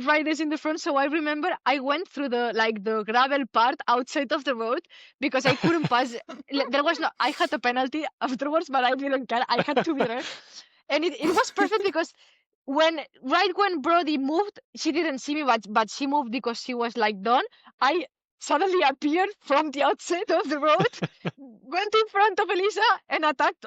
riders in the front. So I remember I went through the gravel part outside of the road because I couldn't pass. There was no, I had a penalty afterwards, but I didn't care. I had to be there. And it was perfect because when Brody moved, she didn't see me, but she moved because she was like done. I suddenly appeared from the outside of the road, went in front of Elisa and attacked,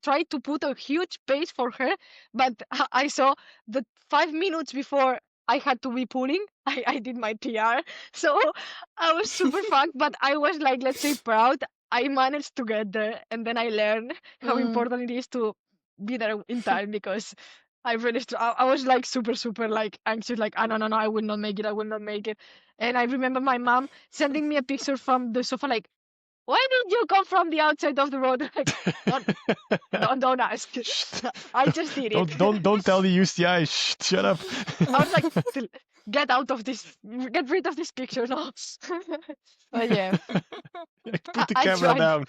tried to put a huge pace for her, but I saw that 5 minutes before I had to be pulling, I did my PR. So I was super fucked, but I was like, let's say proud. I managed to get there, and then I learned how important it is to be there in time because I really, I was like super, super like anxious, like, no, no, no, I will not make it, I will not make it. And I remember my mom sending me a picture from the sofa, like, why did you come from the outside of the road? Like, don't ask. I just did it. Don't tell the UCI. Shut up. I was like, get out of this, get rid of this picture now. But yeah, Put the I camera tried. down.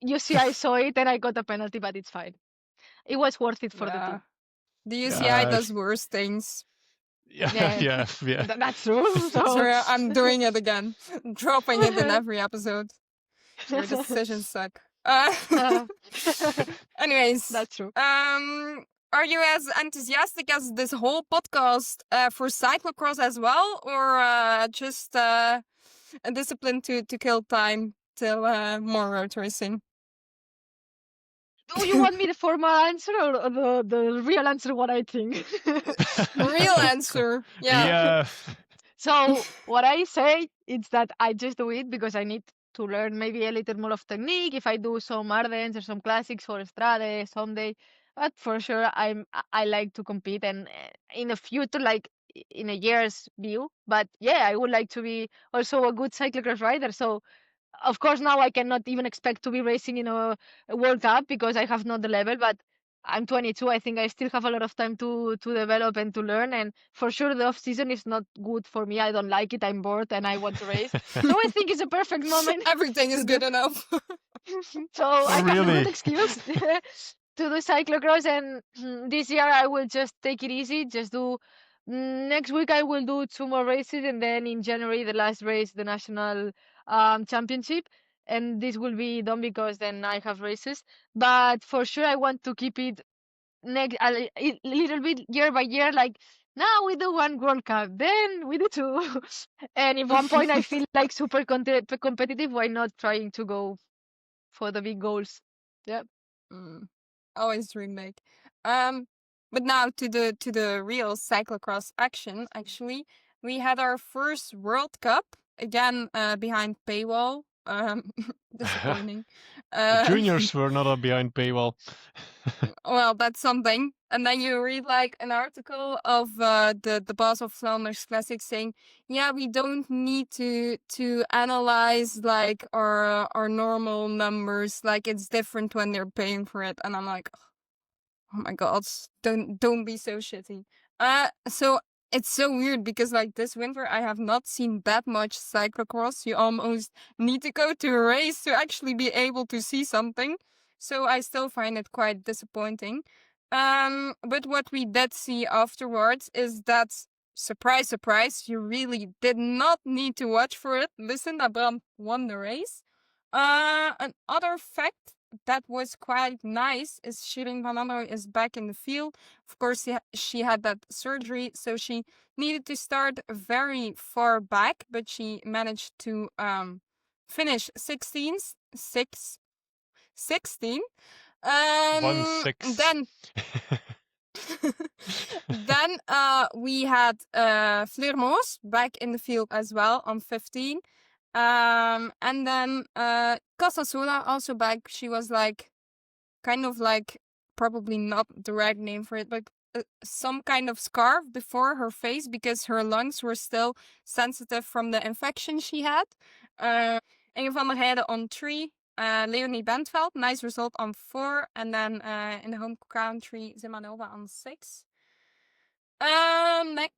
UCI saw it and I got a penalty, but it's fine. It was worth it for the team. The UCI does worse things. Yeah. That's true. So I'm doing it again, dropping it in every episode. Your decisions suck. Anyways, that's true. Are you as enthusiastic as this whole podcast for cyclocross as well, or just a discipline to kill time till more road racing? Do you want me the formal answer or the real answer? What I think. Real answer. Yeah. So what I say is that I just do it because I need to learn maybe a little more of technique. If I do some Ardens or some classics for Strade someday, but for sure I like to compete, and in the future, like in a year's view. But yeah, I would like to be also a good cyclocross rider. So of course now I cannot even expect to be racing in a World Cup because I have not the level, but I'm 22. I think I still have a lot of time to develop and to learn. And for sure, the off season is not good for me. I don't like it. I'm bored and I want to race. So I think it's a perfect moment. Everything is good enough. So I have a good excuse to do cyclocross. And this year I will just take it easy. Just do. Next week I will do 2 more races, and then in January the last race, the national championship. And this will be done because then I have races. But for sure, I want to keep it a little bit year by year. Like now we do one World Cup, then we do two. And if one point I feel like super competitive, why not trying to go for the big goals? Yeah. Always dream big. But now to the real cyclocross action. Actually, we had our first World Cup again behind paywall. disappointing. The juniors were not behind paywall. Well, that's something. And then you read like an article of the boss of Flanders Classic saying, "Yeah, we don't need to analyze like our normal numbers. Like it's different when they're paying for it." And I'm like, "Oh my god, don't be so shitty." So it's so weird because like this winter I have not seen that much cyclocross. You almost need to go to a race to actually be able to see something. So I still find it quite disappointing. But what we did see afterwards is that, surprise, surprise, you really did not need to watch for it. Lucinda Brandt won the race. Another fact that was quite nice is Shirin van Andel is back in the field. Of course, she had that surgery, so she needed to start very far back, but she managed to finish 16th, 16. 1-6. Then then we had Fleur Moos back in the field as well on 15. And then Casasola also back. She was like kind of like probably not the right name for it, but some kind of scarf before her face because her lungs were still sensitive from the infection she had. Inge van der Heijden on 3. Leonie Bentveld, nice result on 4. And then in the home country, Zimanova on 6.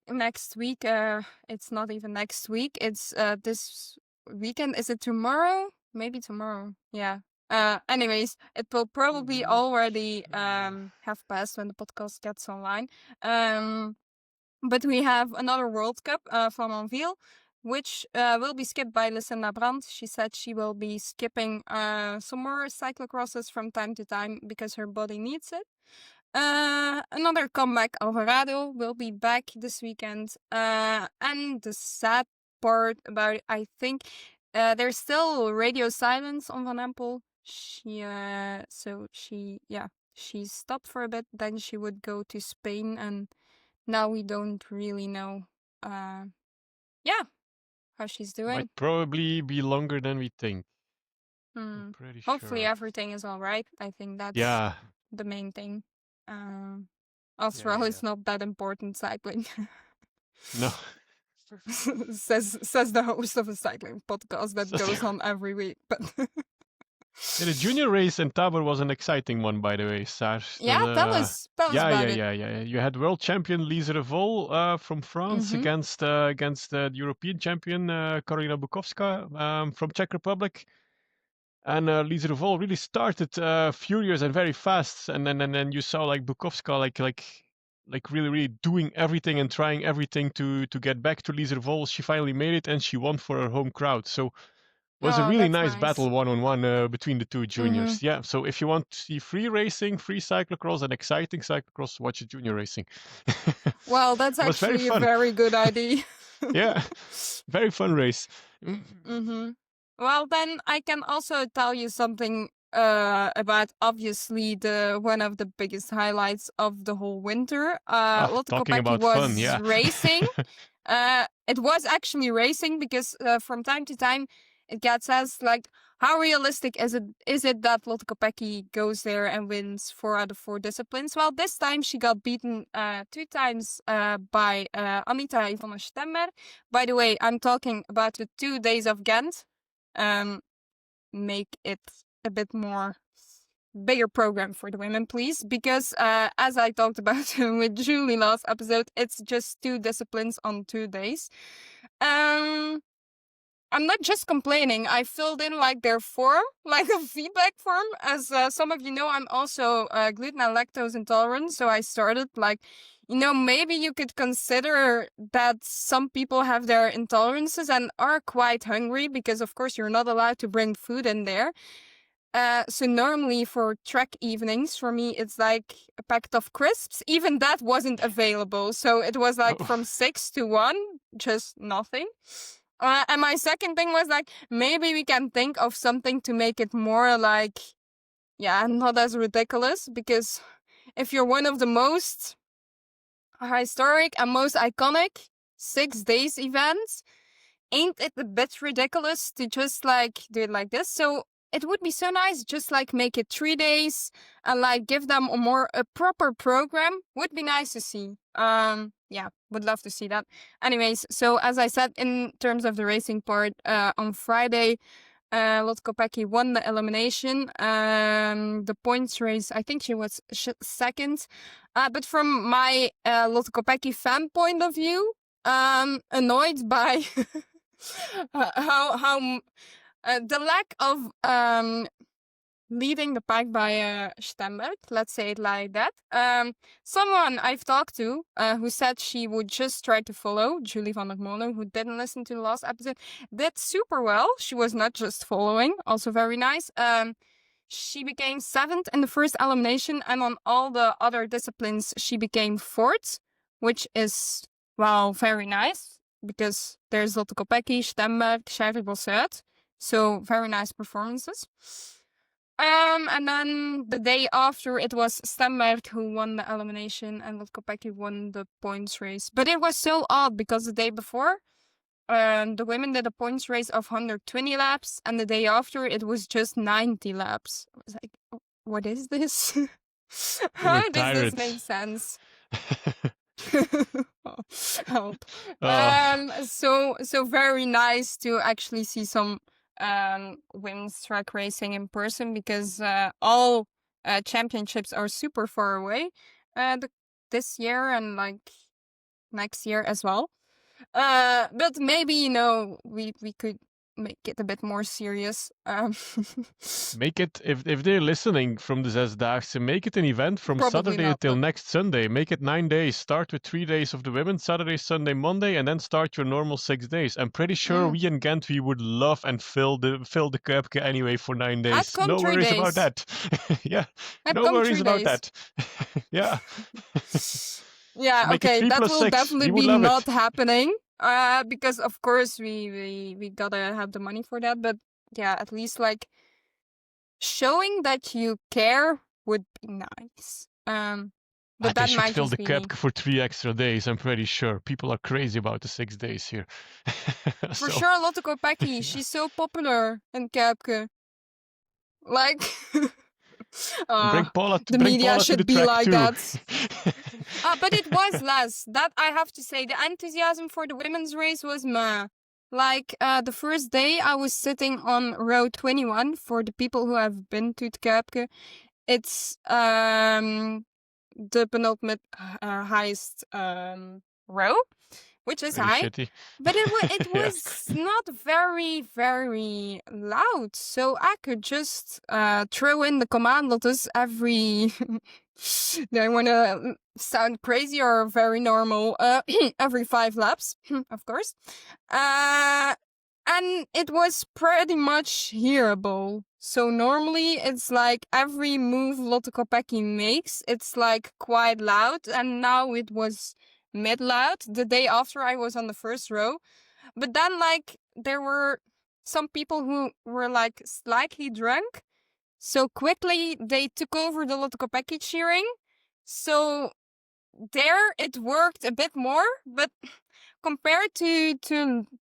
Next week, it's not even next week. It's this weekend. Is it tomorrow? Maybe tomorrow. Yeah. Anyways, it will probably already have passed when the podcast gets online. But we have another World Cup, Flamanville, which will be skipped by Lucinda Brandt. She said she will be skipping some more cyclocrosses from time to time because her body needs it. Another comeback, Alvarado will be back this weekend. And the sad part about it, I think there's still radio silence on Van Empel. She stopped for a bit, then she would go to Spain, and now we don't really know how she's doing. Might probably be longer than we think. I'm pretty Hopefully sure. everything is all right. I think that's the main thing. After all, it's not that important cycling. No. says the host of a cycling podcast that goes on every week. But the junior race in Tabor was an exciting one, by the way, Saar. Yeah, tell us about it. Yeah. You had world champion Lise Revol from France against the European champion Karolina Bukovska from Czech Republic. And Lise Revol really started furious and very fast, and then you saw like Bukovska like really doing everything and trying everything to get back to Lise Revol. She finally made it, and she won for her home crowd. So it was a really nice battle one-on-one between the two juniors. Yeah. So if you want to see free racing, free cyclocross, and exciting cyclocross, watch the junior racing. Well, that's actually a very good idea. Yeah, very fun race. Well, then I can also tell you something about obviously one of the biggest highlights of the whole winter. Lotte Kopecky was racing. It was actually racing because from time to time it gets asked like, how realistic is it that Lotte Kopecky goes there and wins 4 out of 4 disciplines? Well, this time she got beaten 2 times by Anita Ivona Stemmer. By the way, I'm talking about the 2 days of Ghent. Make it a bit more bigger program for the women, please, because as I talked about with Julie last episode, it's just 2 disciplines on 2 days. I'm not just complaining. I filled in like their form, like a feedback form. As some of you know, I'm also gluten and lactose intolerant. So I started like, maybe you could consider that some people have their intolerances and are quite hungry because, of course, you're not allowed to bring food in there. So normally for track evenings, for me, it's like a packet of crisps. Even that wasn't available. So it was like from 6 to 1, just nothing. And my second thing was like, maybe we can think of something to make it more like, not as ridiculous. Because if you're one of the most historic and most iconic 6 days events, ain't it a bit ridiculous to just like do it like this? So it would be so nice just like make it 3 days and like give them a proper program. Would be nice to see. Yeah, would love to see that. Anyways, so as I said, in terms of the racing part, on Friday, Lotte Kopecky won the elimination. The points race, I think she was second. But from my Lotte Kopecky fan point of view, annoyed by how the lack of leading the pack by Stemberg, let's say it like that. Someone I've talked to who said she would just try to follow, Julie van der Molen, who didn't listen to the last episode, did super well. She was not just following, also very nice. She became 7th in the first elimination, and on all the other disciplines, she became 4th, which is, well, very nice, because there's Lotte Kopecky, Stemberg, Schrijver-Bossert. So very nice performances. And then the day after, it was Stemberg who won the elimination and Lotte Kopecky won the points race. But it was so odd because the day before, the women did a points race of 120 laps, and the day after it was just 90 laps. I was like, what is this? How does this make sense? Oh, help. So very nice to actually see some women's track racing in person, because all championships are super far away this year and like next year as well. But maybe, you know, we could make it a bit more serious. Make it, if they're listening from the Zesdaagse, make it an event from Probably Saturday not, till but- next Sunday. Make it 9 days. Start with 3 days of the women, Saturday, Sunday, Monday, and then start your normal 6 days. I'm pretty sure we in Ghent, we would love and fill the Kuipke anyway for 9 days. I'd come No 3 worries about days. that. Yeah, I'd no come worries 3 about days. that. Yeah. Yeah, Make it okay, 3 that plus will 6. definitely You would be love it. not happening. Because of course we gotta have the money for that. But yeah, at least like showing that you care would be nice. But They that should might fill just the be me. Kuipke for 3 extra days, I'm pretty sure. People are crazy about the 6 days here. For sure, Lotte Kopecky, she's so popular in Kuipke. Like, Bring Paula to, the bring media Paula to should the be track like too. that. But it was less. That I have to say. The enthusiasm for the women's race was meh. Like, the first day I was sitting on row 21. For the people who have been to the Kuipke, it's the penultimate highest row, which is Pretty high. shitty. But it Yeah. was not very, very loud. So I could just throw in the command letters every... Do I want to sound crazy or very normal? Every 5 laps, of course. And it was pretty much hearable. So normally it's like every move Lotte Kopecky makes, it's like quite loud. And now it was mid-loud. The day after I was on the first row. But then like there were some people who were like slightly drunk. So quickly they took over the Lotte Kopecky cheering. So there it worked a bit more, but compared to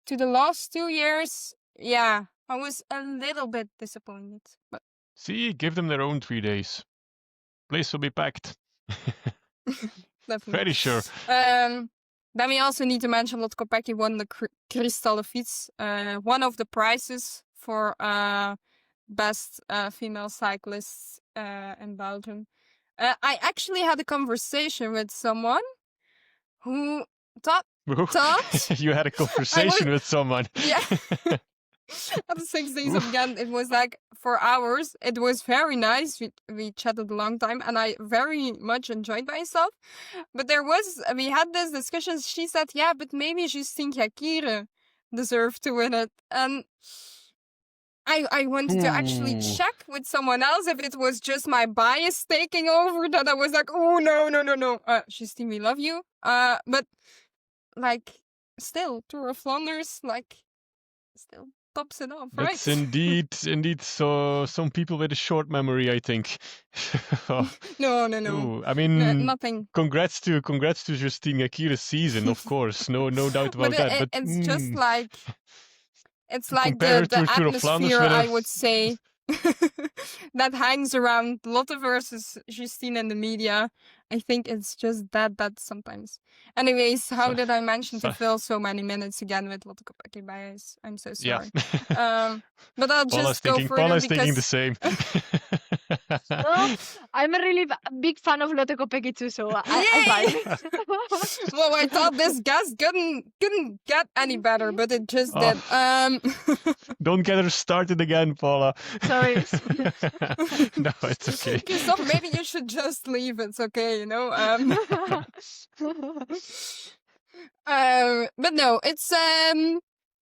the last 2 years, yeah, I was a little bit disappointed. But See, give them their own 3 days. Place will be packed. definitely. Pretty sure. Then we also need to mention Lotte Kopecky won the Kristallen Fiets, one of the prizes for best female cyclists in Belgium. I actually had a conversation with someone who thought You had a conversation with someone. Yeah. At the 6 days of Ghent, it was like 4 hours. It was very nice. We chatted a long time and I very much enjoyed myself. But we had this discussion. She said, yeah, but maybe Justine Jacquire deserved to win it. And I wanted to actually check with someone else if it was just my bias taking over, that I was like, oh, no. Justine, we love you. But like, still, Tour of Flanders, like, still tops it off, right? That's indeed. So some people with a short memory, I think. Oh. No. Ooh, I mean, nothing. Congrats to Justine Jaquire's season, of course. No doubt about that. But it's just like, it's like compare the her to Tour of Flanders atmosphere, with I would say. that hangs around Lotte versus Justine in the media. I think it's just that sometimes. Anyways, how did I mention to fill so many minutes again with Lotte Kopecky bias? I'm so Yeah. sorry. But I'll just go further Paula's thinking the because same. No, I'm a really big fan of Lotte Kopecky too, so I'm fine. well, I thought this guest couldn't get any better, but it just Oh. did. Don't get her started again, Paula. Sorry. No, it's okay. Kristof, maybe you should just leave. It's okay, you know. But no, it's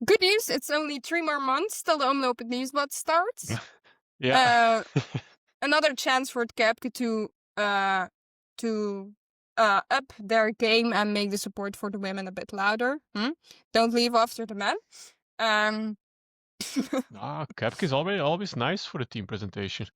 good news. It's only 3 more months till the Omloop Nieuwsblad starts. Yeah. Another chance for Kepke to up their game and make the support for the women a bit louder. Don't leave after the men. Kepke is always nice for the team presentation.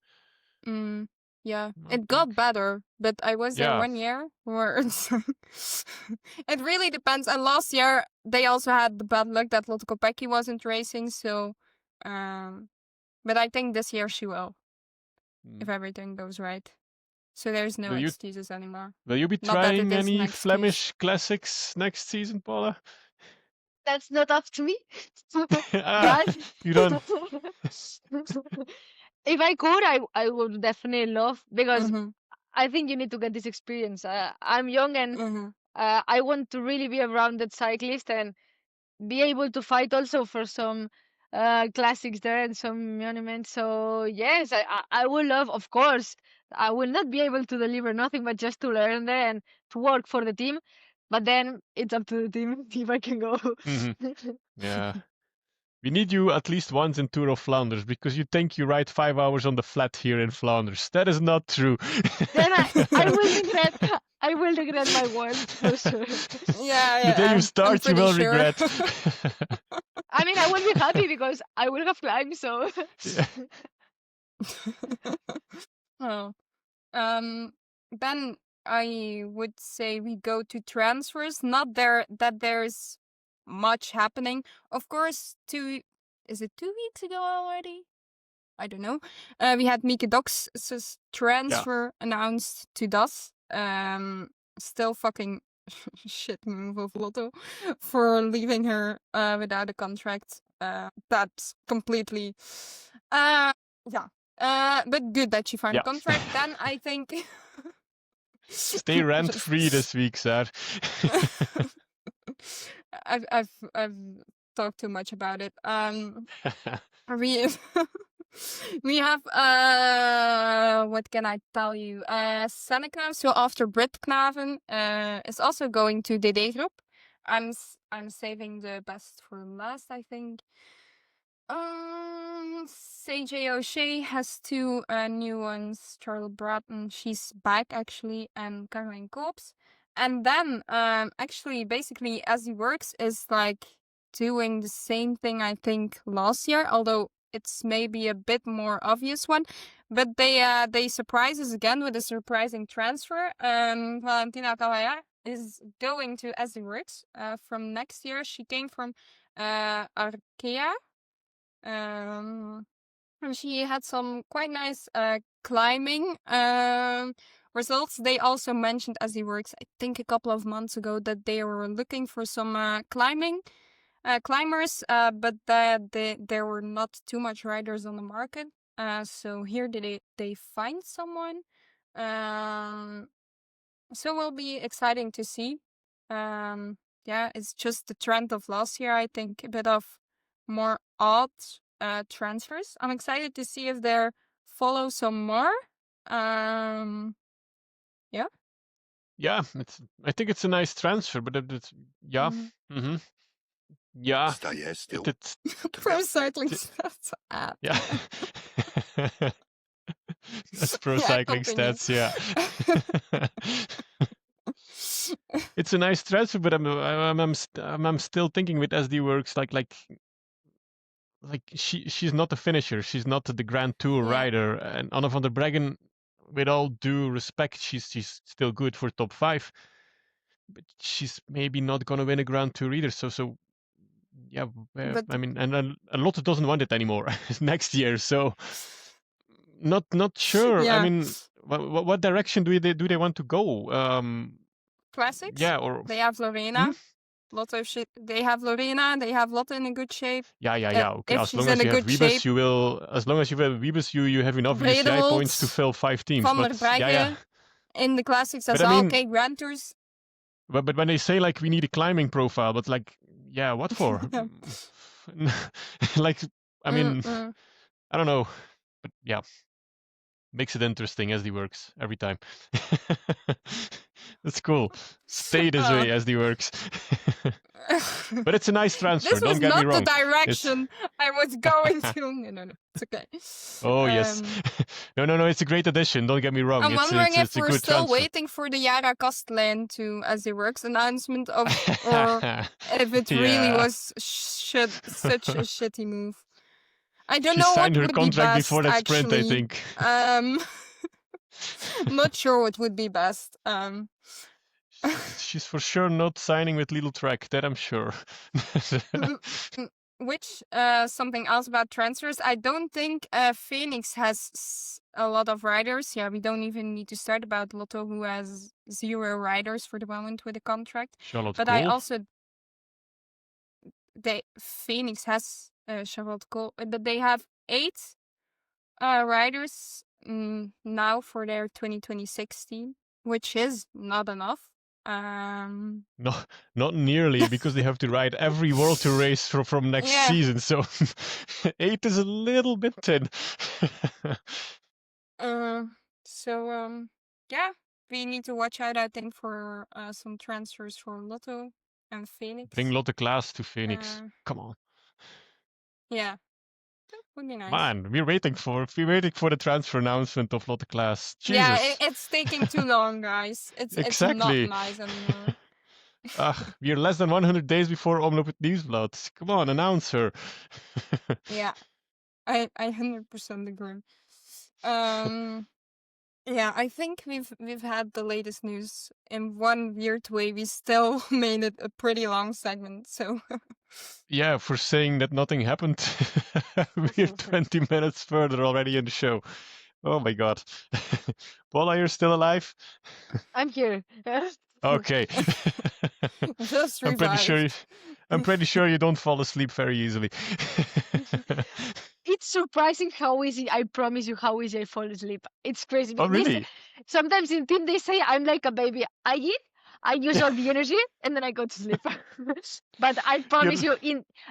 Yeah, it got better, but I was there 1 year where it really depends. And last year they also had the bad luck that Lotte Kopecky wasn't racing, so but I think this year she will, if everything goes right. So there's no excuses anymore. Will you be trying any Flemish classics next season, Paula? That's not up to me. You don't. If I could, I would definitely love, because I think you need to get this experience. I'm young and I want to really be a rounded cyclist and be able to fight also for some classics there and some monuments. So yes, I will love, of course. I will not be able to deliver nothing but just to learn there and to work for the team. But then it's up to the team if I can go. Yeah. We need you at least once in Tour of Flanders, because you think you ride 5 hours on the flat here in Flanders. That is not true. Then I will regret my words for sure. Yeah. The day you start, you will regret. I mean, I will be happy because I will have climbed, so. Oh. Then I would say we go to transfers. Not that there's much happening. Of course, is it 2 weeks ago already? I don't know. We had Mieke Doks' transfer announced to DAS. Still fucking shit move of Lotto for leaving her without a contract. That's completely but good that she found a contract. Then I think stay rent free this week, Saar. I've talked too much about it. We we have what can I tell you? Seneca. So after Brit Knaven is also going to DD Group. I'm saving the best for last, I think. CJ O'Shea has 2 new ones. Charlotte Bratton, she's back actually, and Caroline Kops. And then actually basically As He Works is like doing the same thing I think last year, although it's maybe a bit more obvious one. But they surprise us again with a surprising transfer. Valentina Calaya is going to As He Works from next year. She came from Arkea. And she had some quite nice climbing results. They also mentioned As He Works, I think a couple of months ago, that they were looking for some climbers, but there were not too much riders on the market. So here they find someone. So will be exciting to see. It's just the trend of last year, I think, a bit of more odd transfers. I'm excited to see if they follow some more. Yeah, I think it's a nice transfer, but it's yeah. Yeah. Sta jij stil? Pro cycling stats app. Yeah. That's pro cycling stats, yeah. It's a nice transfer, but I'm still thinking with SD Works like she's not a finisher. She's not the Grand Tour rider. And Anne van der Breggen, with all due respect, she's still good for top 5, but she's maybe not gonna win a Grand Tour either. So yeah, I mean, and Lotte doesn't want it anymore next year. So Not sure. I Yeah. mean, what direction do they want to go? Classics. Yeah, or They have Hmm? Lorena. Lot of shit. They have Lorena. They have Lotte in a good shape. Yeah. Okay, If as she's long in as a you have good shape, Wiebes, as long as you have Wiebes, you have enough VCI points to Bredewold, fill 5 teams. Van der But yeah. Breggen in the classics as But I well. mean, Okay, Grand Tours. but when they say like we need a climbing profile, but like, yeah, what for? Like, I mean, I don't know, but yeah, makes it interesting. SD works every time. That's cool. Stay this way, SD works. But it's a nice transfer. This was Don't get me not wrong. the direction I was going to. No, it's okay. Oh yes. No. It's a great addition. Don't get me wrong. I'm wondering if it's a we're good still transfer. waiting for the Yara Kastelein to as the works announcement of, or if it really Yeah. was such a shitty move. I don't She know signed what her would be contract best, before that sprint, I actually. think. Not sure what would be best. She's for sure not signing with Little Track, that I'm sure. Which something else about transfers, I don't think Phoenix has a lot of riders. Yeah, we don't even need to start about Lotto, who has 0 riders for the moment with a contract. Charlotte But Cole. I also Phoenix has Charlotte Cole, but they have 8 riders now for their 2026 team, which is not enough. No, not nearly, because they have to ride every World Tour race from next Yeah. season. So 8 is a little bit thin. Yeah, we need to watch out, I think, for some transfers for Lotto and Phoenix. Bring Lotte Klaas to Phoenix. Come on. Yeah, that would be nice. Man, we're waiting for the transfer announcement of Lotte Klaas. Jesus. Yeah, it's taking too long, guys. Exactly. It's not nice anymore. We're less than 100 days before Omloop het Nieuwsblad. Come on, announce her. Yeah, I 100% agree. Yeah, I think we've had the latest news in one weird way. We still made it a pretty long segment, so Yeah, for saying that nothing happened. We're 20 minutes further already in the show. Oh my god. Paula, you're still alive? I'm here. Okay. just I'm revived. pretty sure you don't fall asleep very easily. It's surprising how easy, I promise you, how easy I fall asleep. It's crazy. Oh, really? Sometimes in team they say I'm like a baby. I eat, I use all the energy, and then I go to sleep. But I promise you,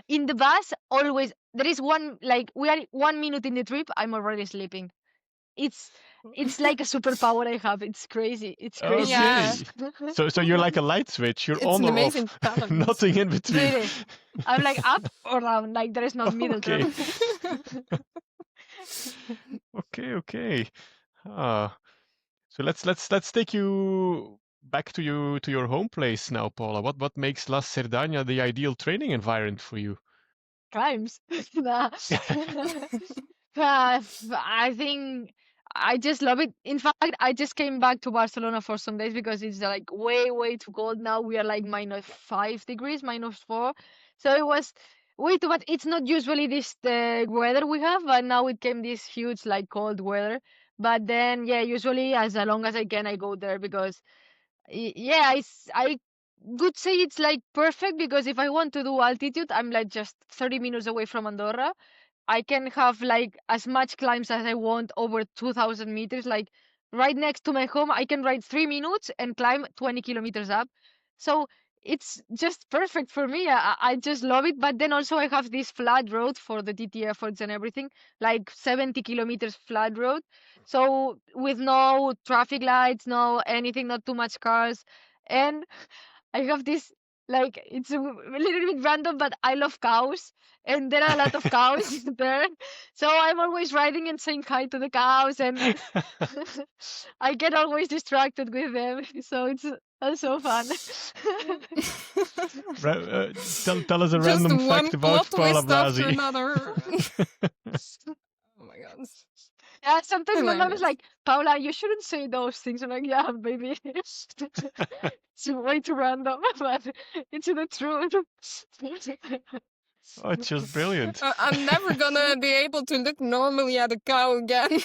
in the bus, always there is one, like, we are 1 minute in the trip, I'm already sleeping. It's like a superpower I have. It's crazy. It's crazy. Yeah. Okay. So you're like a light switch. You're It's on an or amazing off. talent. Nothing in between. Really. I'm like up or down. Like there is no middle Okay. term. Okay. So let's take you back to your home place now, Paula. What makes La Cerdagna the ideal training environment for you? Crimes. Nah. I think I just love it. In fact, I just came back to Barcelona for some days because it's like way too cold now. We are like -5 degrees, -4. So it was way too much. It's not usually this the weather we have, but now it came this huge like cold weather. But then yeah, usually as long as I can, I go there because yeah, I would say it's like perfect because if I want to do altitude, I'm like just 30 minutes away from Andorra. I can have like as much climbs as I want over 2,000 meters. Like right next to my home, I can ride 3 minutes and climb 20 kilometers up. So it's just perfect for me. I just love it. But then also I have this flat road for the TT efforts and everything, like 70 kilometers flat road. So with no traffic lights, no anything, not too much cars. And I have this, like, it's a little bit random, but I love cows. And there are a lot of cows there. So I'm always riding and saying hi to the cows. And I get always distracted with them. So it's also fun. Tell us a Just random one fact about plot Paula twist after Blasi. another. Oh my god. Yeah, sometimes my mom is Hilarious. like, Paula, you shouldn't say those things. I'm like, yeah, baby. It's way too random, but it's the truth. Oh, it's just brilliant. I'm never gonna be able to look normally at a cow again.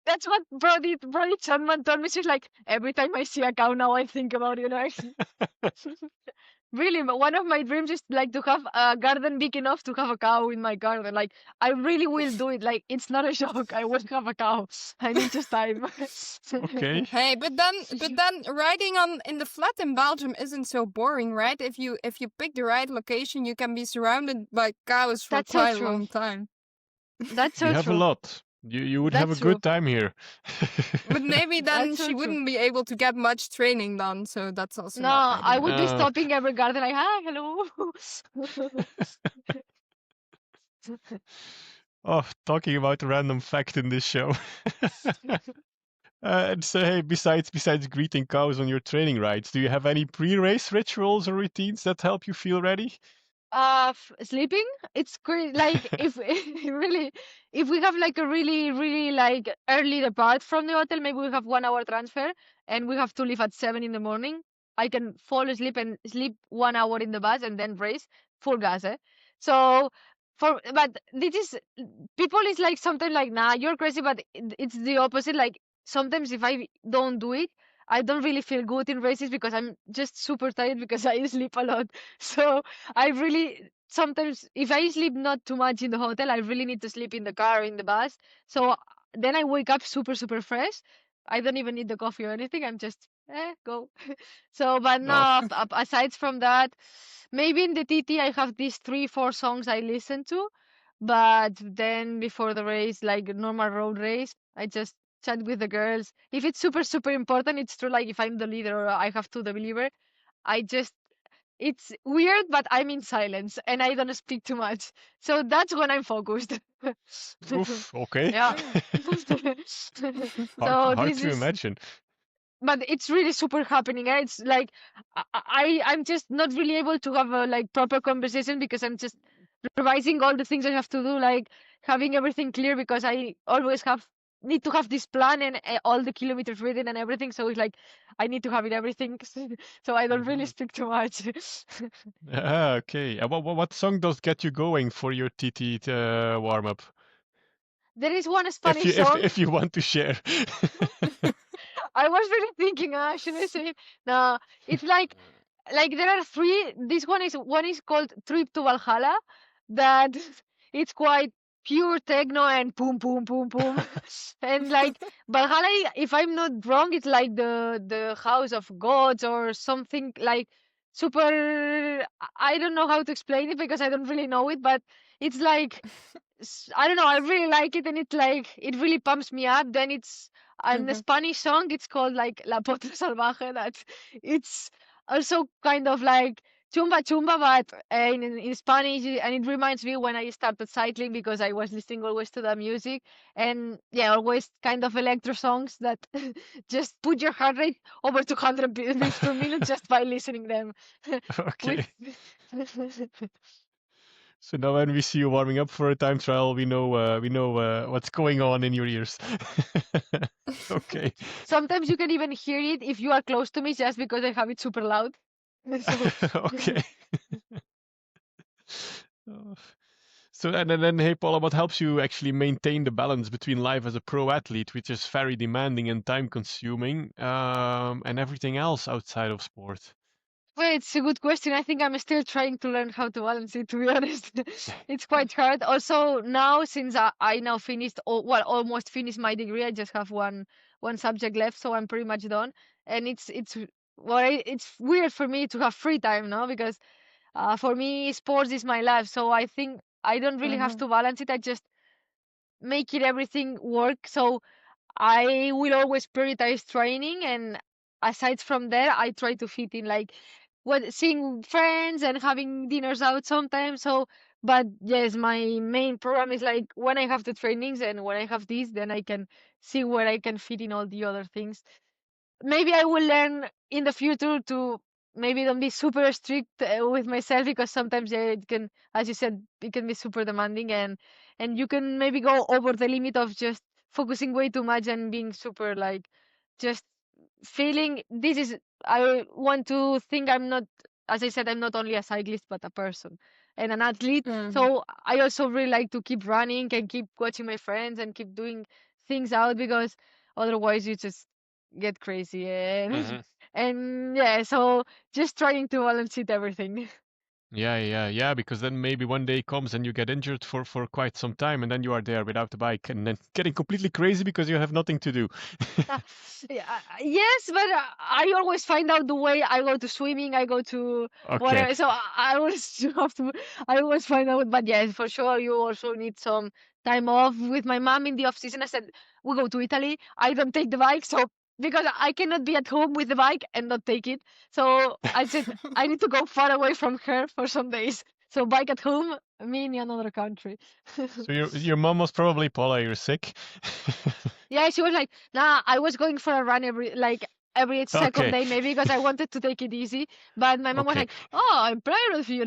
That's what Brody Chapman told me. She's like, every time I see a cow now, I think about you, know. Really, but one of my dreams is like to have a garden big enough to have a cow in my garden. Like, I really will do it. Like, it's not a joke. I will have a cow. I need just time. Okay. Hey, but then riding on in the flat in Belgium isn't so boring, right? If you pick the right location, you can be surrounded by cows for That's so quite a true. long time. That's You so have a true. lot. You would have a That's true. good time here. But maybe then That's so she true. wouldn't be able to get much training done, so that's also No, not I ideal. would be Uh, stopping every garden like, hi, hello. oh, talking about a random fact in this show. And so, hey, besides greeting cows on your training rides, do you have any pre-race rituals or routines that help you feel ready? Sleeping. It's great. Like if really, if we have like a really like early depart from the hotel, maybe we have 1 hour transfer and we have to leave at 7 in the morning. I can fall asleep and sleep 1 hour in the bus and then race full gas. So but this is people is like sometimes like nah you're crazy, but it's the opposite. Like sometimes if I don't do it, I don't really feel good in races because I'm just super tired because I sleep a lot. So I really sometimes if I sleep not too much in the hotel, I really need to sleep in the car or in the bus. So then I wake up super fresh. I don't even need the coffee or anything. I'm just go. So but no, Oh, aside from that, maybe in the TT I have these 3 4 songs I listen to, but then before the race, like normal road race, I just chat with the girls. If it's super important, it's true. Like if I'm the leader or I have to deliver, I just it's weird, but I'm in silence and I don't speak too much. So that's when I'm focused. oof. Okay. Yeah. hard, So hard this to is, imagine. but it's really super happening. It's like I'm just not really able to have a like proper conversation because I'm just revising all the things I have to do, like having everything clear because I always have need to have this plan and all the kilometers written and everything. So it's like I need to have it everything. So I don't really Mhm. speak too much. Ah, okay. What song does get you going for your TT warm up? There is one If Spanish song. if you want to share. I was really thinking, should I say it? No, it's like there are three. This one is called Trip to Valhalla. That it's quite pure techno and boom boom boom boom. And like Valhalla, if I'm not wrong, it's like the house of gods or something like super. I don't know how to explain it because I don't really know it, but it's like I don't know. I really like it, and it's like it really pumps me up. Then it's a Mhm. Spanish song. It's called like La Potra Salvaje. That it's also kind of like chumba chumba, but in Spanish, and it reminds me when I started cycling because I was listening always to the music, and yeah, always kind of electro songs that just put your heart rate over 200 beats per minute just by listening them. With Okay. So now when we see you warming up for a time trial, we know what's going on in your ears. Okay. Sometimes you can even hear it if you are close to me just because I have it super loud. So Okay. Oh. So and then hey Paula, what helps you actually maintain the balance between life as a pro athlete, which is very demanding and time consuming, and everything else outside of sport? well, it's a good question. I think I'm still trying to learn how to balance it, to be honest. It's quite hard. Also, now since I now finished, well, almost finished my degree, I just have one subject left, so I'm pretty much done. And it's weird for me to have free time now because for me sports is my life. So I think I don't really have Mhm. to balance it. I just make it everything work. So I will always prioritize training, and aside from there, I try to fit in like what seeing friends and having dinners out sometimes. So, but yes, my main program is like when I have the trainings and when I have these, then I can see where I can fit in all the other things. Maybe I will learn in the future to maybe don't be super strict with myself because sometimes yeah, it can, as you said, it can be super demanding and you can maybe go over the limit of just focusing way too much and being super like just feeling this is I want to think I'm not as I said I'm not only a cyclist but a person and an athlete. Mhm. So I also really like to keep running and keep watching my friends and keep doing things out, because otherwise you just get crazy. And yeah, so just trying to balance it everything. Yeah, because then maybe one day comes and you get injured for quite some time, and then you are there without the bike, and then getting completely crazy because you have nothing to do. Yes, but I always find out the way. I go to swimming, I go to Okay. whatever. So I always have to. I always find out. But yes, for sure, you also need some time off. With my mom in the off season, I said we go to Italy. I don't take the bike, so because I cannot be at home with the bike and not take it. So I said I need to go far away from her for some days. So bike at home, me in another country. So your mom was probably, Paula, you're sick. Yeah, she was like, nah, I was going for a run every second Okay. day, maybe because I wanted to take it easy. But my mom was Okay. like, oh, I'm proud of you.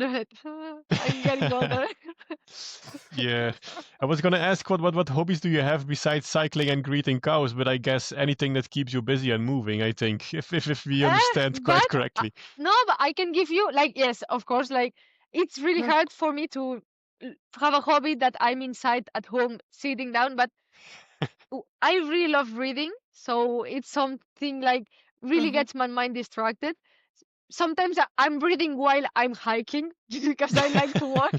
I'm getting older. Yeah, I was gonna ask what hobbies do you have besides cycling and greeting cows, but I guess anything that keeps you busy and moving, I think, if we understand quite But correctly. no, but I can give you, like, yes, of course, like, it's really hard for me to have a hobby that I'm inside at home sitting down, but I really love reading, so it's something like really gets my mind distracted. Sometimes I'm reading while I'm hiking because I like to walk.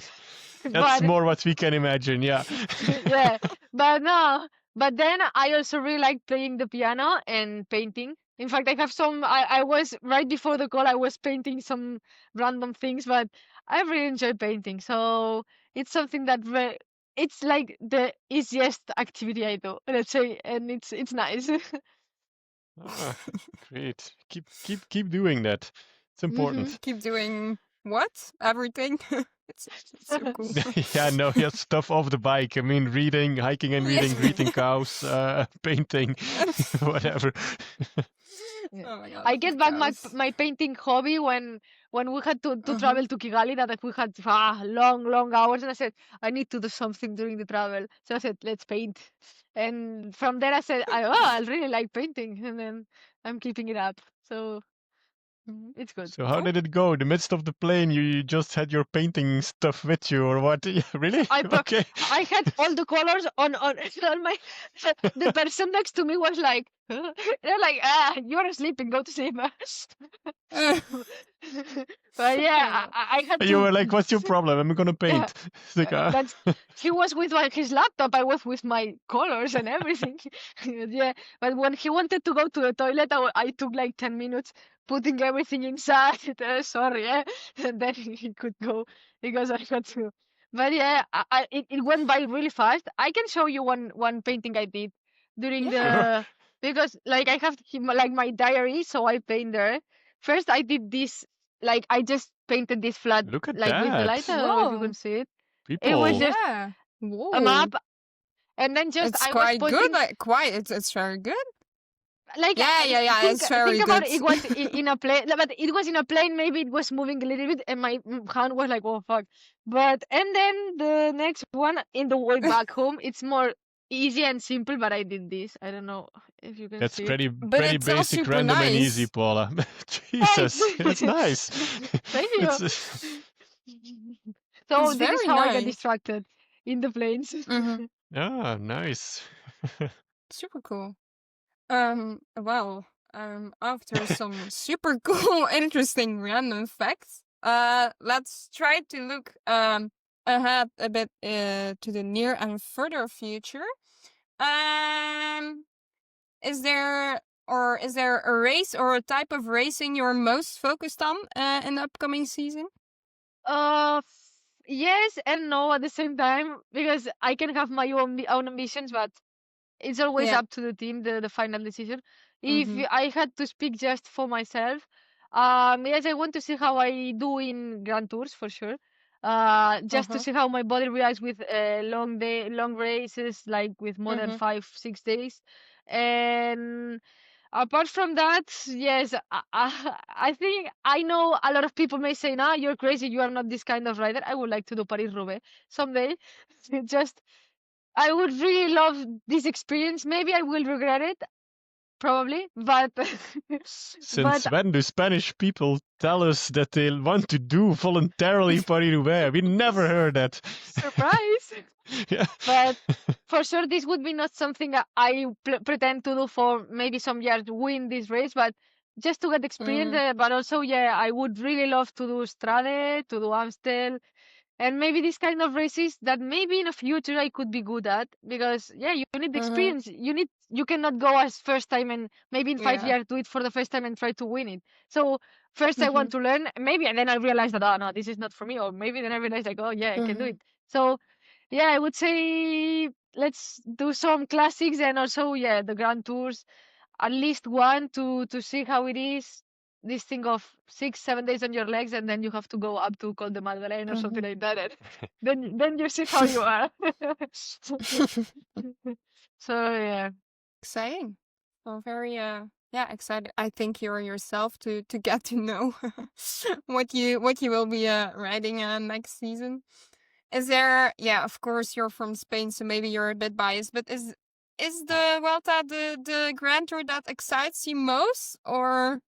That's But more what we can imagine, yeah. yeah, but no, but then I also really like playing the piano and painting. In fact, I have some. I was right before the call. I was painting some random things, but I really enjoy painting. So it's something that it's like the easiest activity I do, let's say, and it's nice. Ah, great. Keep doing that. It's important. Keep doing what? Everything? It's so cool. Yeah, no, yeah, stuff off the bike. I mean, reading, hiking and reading, greeting cows, painting, whatever. Oh my god. I get back cows. my painting hobby when we had to travel to Kigali, that we had long hours, and I said I need to do something during the travel. So I said let's paint, and from there I said I really like painting, and then I'm keeping it up. So it's good. So how Cool. did it go? In the midst of the plane, you just had your painting stuff with you, or what? Yeah, really? Okay. I had all the colors on my. The person next to me was like, they're like, you're sleeping, go to sleep. But yeah, I had to. You were like, "What's your problem? I'm gonna Yeah, paint." It's like, but he was with his laptop. I was with my colors and everything. Yeah, but when he wanted to go to the toilet, I took like 10 minutes putting everything inside. Sorry, and then he could go because I had to. But yeah, it went by really fast. I can show you one painting I did during Yeah. the because like I have like my diary, so I paint there. First, I did this like I just painted this flat Look at like with the light. I don't know if you Whoa. can see it. It was people. just Yeah. a Whoa. map, and then just It's I was quite good. putting Like quite. It's very good. like Yeah. It's very think about good. it. It was in a plane, but it was in a plane. Maybe it was moving a little bit, and my hand was like, "Oh fuck!" But and then the next one in the way back home, it's more easy and simple. But I did this. I don't know if you can That's see it. pretty But pretty it's all basic, super random, and easy, nice. Paula. Thanks. Jesus, that's nice. Thank you. It's, So It's this is very how I get nice. distracted in the planes. nice. Super cool. Well, after some super cool, interesting random facts, let's try to look ahead a bit to the near and further future. Is there a race or a type of racing you're most focused on in the upcoming season? Yes and no at the same time, because I can have my own ambitions, but it's always Yeah. up to the team, the final decision. If Mhm. I had to speak just for myself, yes, I want to see how I do in Grand Tours for sure. Just to see how my body reacts with long races, like with more than 5-6 days. And apart from that, yes, I think I know a lot of people may say, "Nah, you're crazy. You are not this kind of rider." I would like to do Paris-Roubaix someday. Just I would really love this experience. Maybe I will regret it, probably, but Since when do Spanish people tell us that they want to do voluntarily Paris-Roubaix? We never heard that. surprise. Yeah. But for sure this would be not something I pretend to do for maybe some years to win this race, but just to get experience. Mm, But also, yeah, I would really love to do Strade, to do Amstel, and maybe these kind of races that maybe in the future I could be good at, because yeah, you need mm-hmm. experience. You cannot go as first time and maybe in five Yeah. years do it for the first time and try to win it. So first I Mm-hmm. want to learn, maybe, and then I realize that, oh no, this is not for me, or maybe then I realize like, oh yeah, I can do Mm-hmm. it. So yeah, I would say let's do some classics and also yeah, the grand tours, at least one to see how it is. This thing of 6, 7 days on your legs, and then you have to go up to Col de Madeleine or something Mm-hmm. like that. And then you see how you are. So yeah. Exciting. Well, very yeah, excited. I think you're yourself to get to know what you will be riding next season. Is there, yeah, of course you're from Spain, so maybe you're a bit biased, but is the Vuelta the Grand Tour that excites you most, or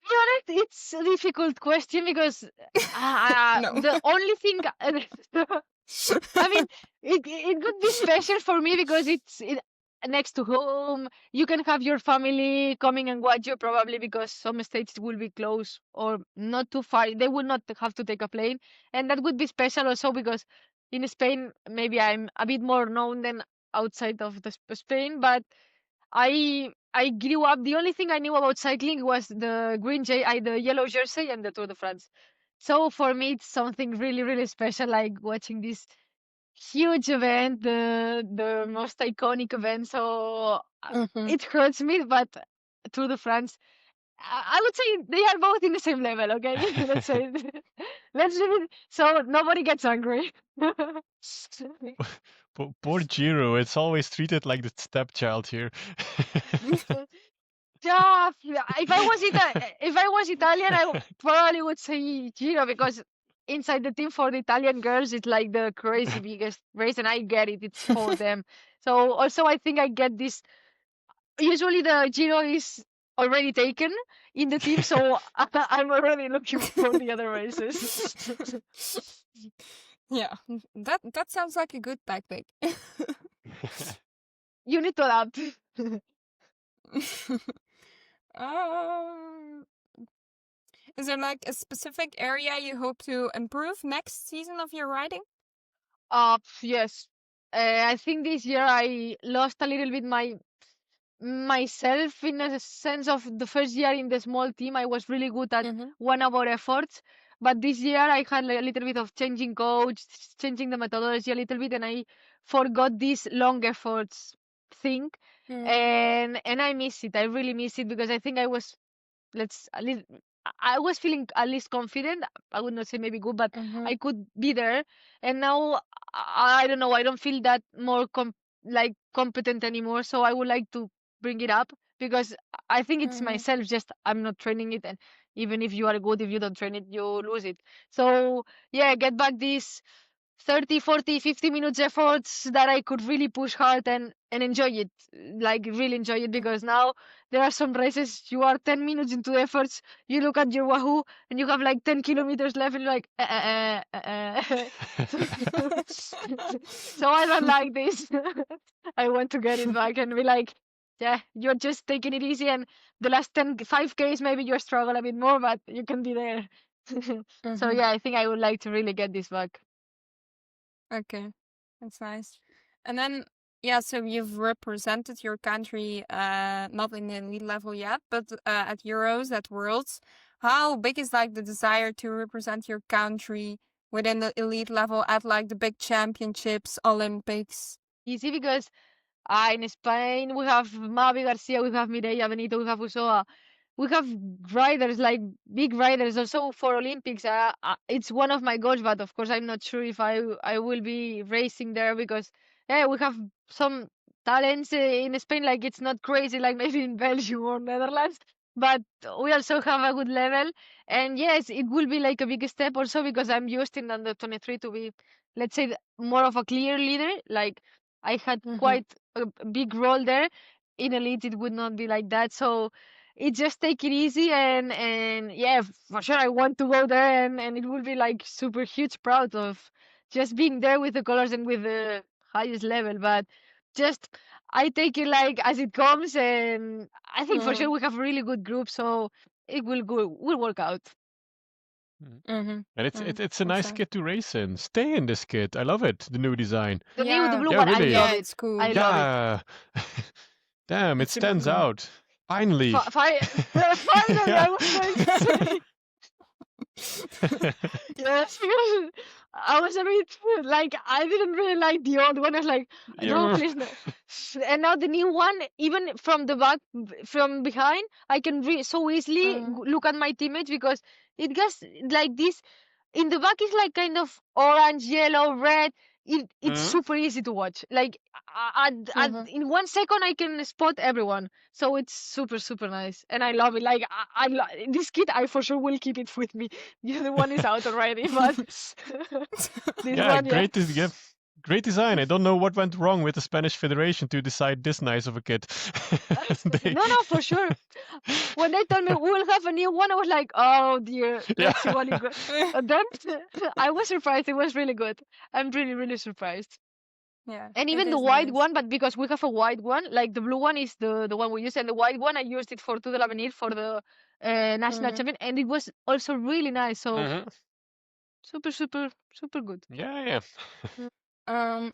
Be honest, it's a difficult question because no? the only thing I mean, it could be special for me because next to home. You can have your family coming and watch you probably because some states will be close or not too far. They will not have to take a plane, and that would be special also because in Spain maybe I'm a bit more known than outside of Spain, but I grew up. The only thing I knew about cycling was the yellow jersey and the Tour de France. So for me, it's something really, really special, like watching this huge event, the most iconic event. So Mm-hmm. it hurts me, but Tour de France, I would say they are both in the same level. Okay, let's say, let's leave it so nobody gets angry. Poor Giro, it's always treated like the stepchild here. Yeah, if I was Italian, probably would say Giro because inside the team for the Italian girls, it's like the crazy biggest race, and I get it. It's for them. So also, I think I get this. Usually, the Giro is already taken in the team, so I'm already looking for the other races. Yeah, that sounds like a good tactic. You need to adapt. um, is there like a specific area you hope to improve next season of your riding? Yes. I think this year I lost a little bit myself in a sense of the first year in the small team. I was really good at Mm-hmm. 1 hour efforts, but this year I had a little bit of changing coach, changing the methodology a little bit, and I forgot this long efforts thing, and I miss it. I really miss it because I think I was let's at least I was feeling at least confident. I would not say maybe good, but Mm-hmm. I could be there. And now I don't know. I don't feel that more like competent anymore. So I would like to bring it up because I think it's Mm-hmm. myself. Just I'm not training it, and even if you are good, if you don't train it, you lose it. So yeah, get back this 30, 40, 50 minutes efforts that I could really push hard and enjoy it, like really enjoy it, because now there are some races you are 10 minutes into the efforts, you look at your Wahoo and you have like 10 kilometers left and you're like, so I don't like this. I want to get it back and be like, yeah, you're just taking it easy and the last 5Ks maybe you struggle a bit more, but you can be there. So Mm-hmm. yeah, I think I would like to really get this back. Okay, that's nice. And then, yeah, so you've represented your country, not in the elite level yet, but at Euros, at Worlds. How big is like the desire to represent your country within the elite level at like the big championships, Olympics? Easy because in Spain we have Mavi Garcia, we have Mireia Benito, we have Usoa, we have riders like big riders also for Olympics. It's one of my goals, but of course I'm not sure if I will be racing there because yeah, we have some talents in Spain. Like it's not crazy like maybe in Belgium or Netherlands, but we also have a good level. And yes, it will be like a big step also because I'm used in under 23 to be, let's say, more of a clear leader. Like I had Mm-hmm. quite a big role there. In elite, it would not be like that. So it just take it easy and yeah, for sure I want to go there and it will be like super huge proud of just being there with the colors and with the highest level. But just I take it like as it comes, and I think for sure we have a really good group, so it will work out. And it's a For nice sure. kit to race in. Stay in this kit. I love it. The new design. The Yeah. blue Yeah, one, I really. love Yeah, it. it's cool. I love it. Yeah. Damn, it It's super stands cool. out. Finally. Finally, I was going to say. Yes, because I was a bit like I didn't really like the old one. I was like, no, Yeah. please no. And now the new one, even from the back, from behind, I can so easily look at my teammates because it gets like this. In the back is like kind of orange, yellow, red. It's super easy to watch. Like in 1 second, I can spot everyone. So it's super nice, and I love it. Like this kit, I for sure will keep it with me. The other one is out already, but this Yeah, one, yeah. great design. I don't know what went wrong with the Spanish Federation to decide this nice of a kit. No, for sure. When they told me we will have a new one, I was like, oh dear, let's see what it goes. Then I was surprised. It was really good. I'm really surprised. Yeah. And it even the is white nice. one, but because we have a white one, like the blue one is the one we use, and the white one I used it for Tour de l'Avenir for the national champion, and it was also really nice. So super good. Yeah. Um.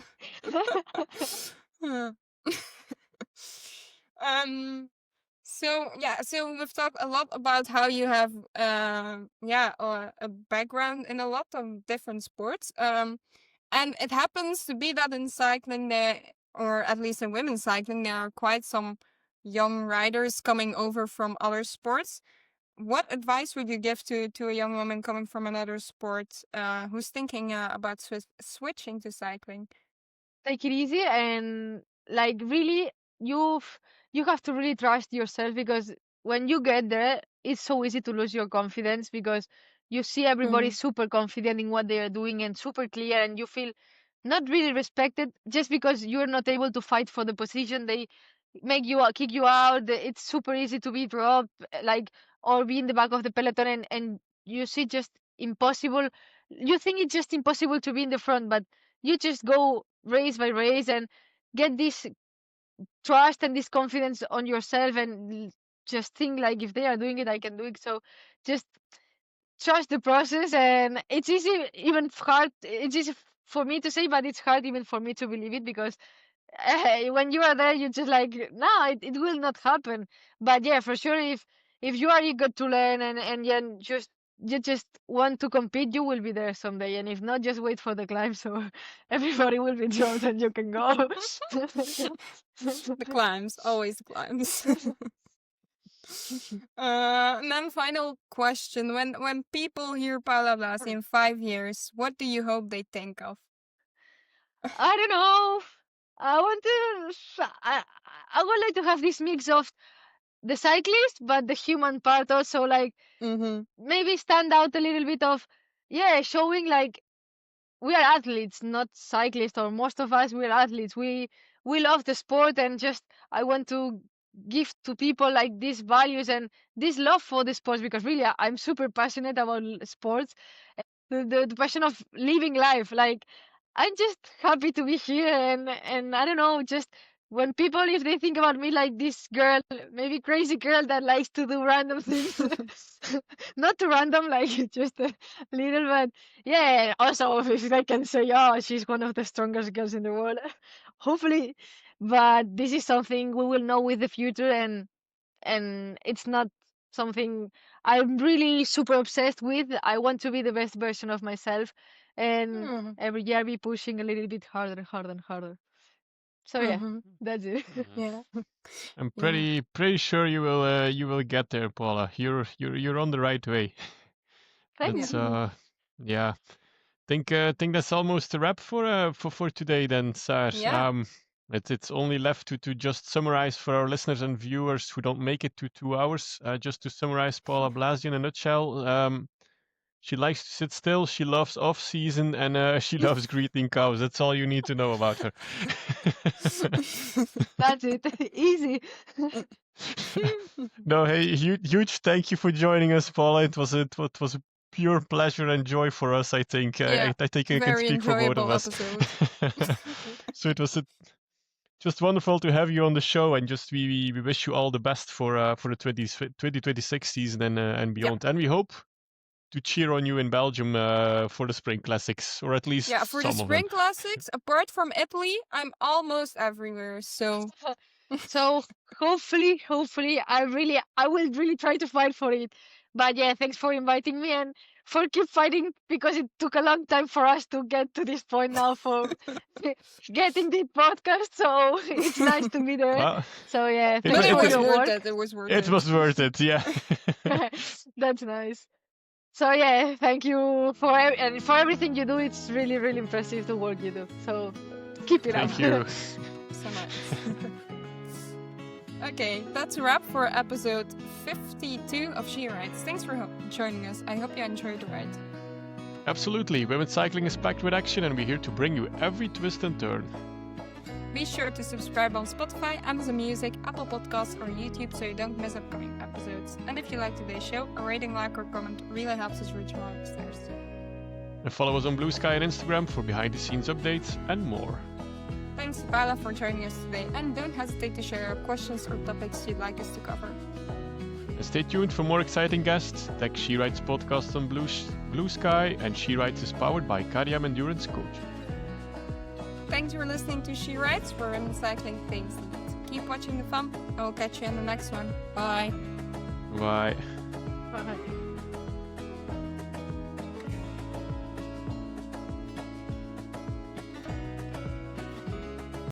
So yeah, so we've talked a lot about how you have a background in a lot of different sports. And it happens to be that in cycling there, or at least in women's cycling, there are quite some young riders coming over from other sports. What advice would you give to a young woman coming from another sport who's thinking about switching to cycling? Take it easy, and like really you have to really trust yourself, because when you get there it's so easy to lose your confidence, because you see everybody super confident in what they are doing and super clear, and you feel not really respected just because you're not able to fight for the position. They make you kick you out. It's super easy to be dropped, like, or be in the back of the peloton, and you see just impossible. You think it's just impossible to be in the front, but you just go race by race and get this trust and this confidence on yourself, and just think like, if they are doing it, I can do it. So just trust the process, and it's easy, even hard. It's easy for me to say, but it's hard even for me to believe it, because when you are there, you just like, no, it will not happen. But yeah, for sure, if you are eager to learn, and you just want to compete, you will be there someday. And if not, just wait for the climb, so everybody will be dropped and you can go. The climbs, always the climbs. And then final question: when people hear Paula Blasi in 5 years, what do you hope they think of? I don't know. I want to. I would like to have this mix of the cyclist, but the human part also. Like, maybe stand out a little bit of, yeah, showing like we are athletes, not cyclists, or most of us, we are athletes. We love the sport, and just I want to give to people like these values and this love for the sports, because really I'm super passionate about sports. The passion of living life. Like, I'm just happy to be here, and I don't know, just when people, if they think about me like this girl, maybe crazy girl that likes to do random things, not too random, like just a little, but yeah. Also, if they can say, oh, she's one of the strongest girls in the world, hopefully. But this is something we will know with the future, and it's not something I'm really super obsessed with. I want to be the best version of myself, and every year be pushing a little bit harder and harder and harder. So yeah, that's it. Yeah. I'm pretty sure you will get there, Paula. You're on the right way. Thank you. Yeah. Think that's almost a wrap for today then, Saar. Yeah. It's only left to just summarize for our listeners and viewers who don't make it to 2 hours. Just to summarize Paula Blasi in a nutshell. She likes to sit still. She loves off season, and she loves greeting cows. That's all you need to know about her. That's it. Easy. No, hey, huge thank you for joining us, Paula. It was a pure pleasure and joy for us, I think. Yeah, I think I can very speak for both of enjoyable us. episode. So it was just wonderful to have you on the show, and just we wish you all the best for the 2026 season and Yeah. beyond. And we hope to cheer on you in Belgium for the Spring Classics, or at least Yeah, for the some of them. Spring Classics, apart from Italy, I'm almost everywhere. So So hopefully, I will really try to fight for it. But yeah, thanks for inviting me and for keep fighting, because it took a long time for us to get to this point now for getting the podcast. So it's nice to be there. Well, So yeah, It but thanks it for was your worth work. it. It was worth it was worth it, yeah. That's nice. So yeah, thank you for and for everything you do. It's really, really impressive the work you do. So keep it up. Thank you. So nice. Okay, that's a wrap for episode 52 of She Rides. Thanks for joining us. I hope you enjoyed the ride. Absolutely. Women's cycling is packed with action, and we're here to bring you every twist and turn. Be sure to subscribe on Spotify, Amazon Music, Apple Podcasts, or YouTube so you don't miss upcoming episodes. And if you like today's show, a rating, like, or comment really helps us reach more listeners. And follow us on Blue Sky and Instagram for behind the scenes updates and more. Thanks to Paula for joining us today, and don't hesitate to share your questions or topics you'd like us to cover. And stay tuned for more exciting guests. Check She Rides podcast on Blue Sky, and She Rides is powered by KDM Endurance Coach. Thanks for listening to She Rides, where women's cycling takes the lead. Keep watching the fun, and we'll catch you in the next one. Bye. Bye. Bye.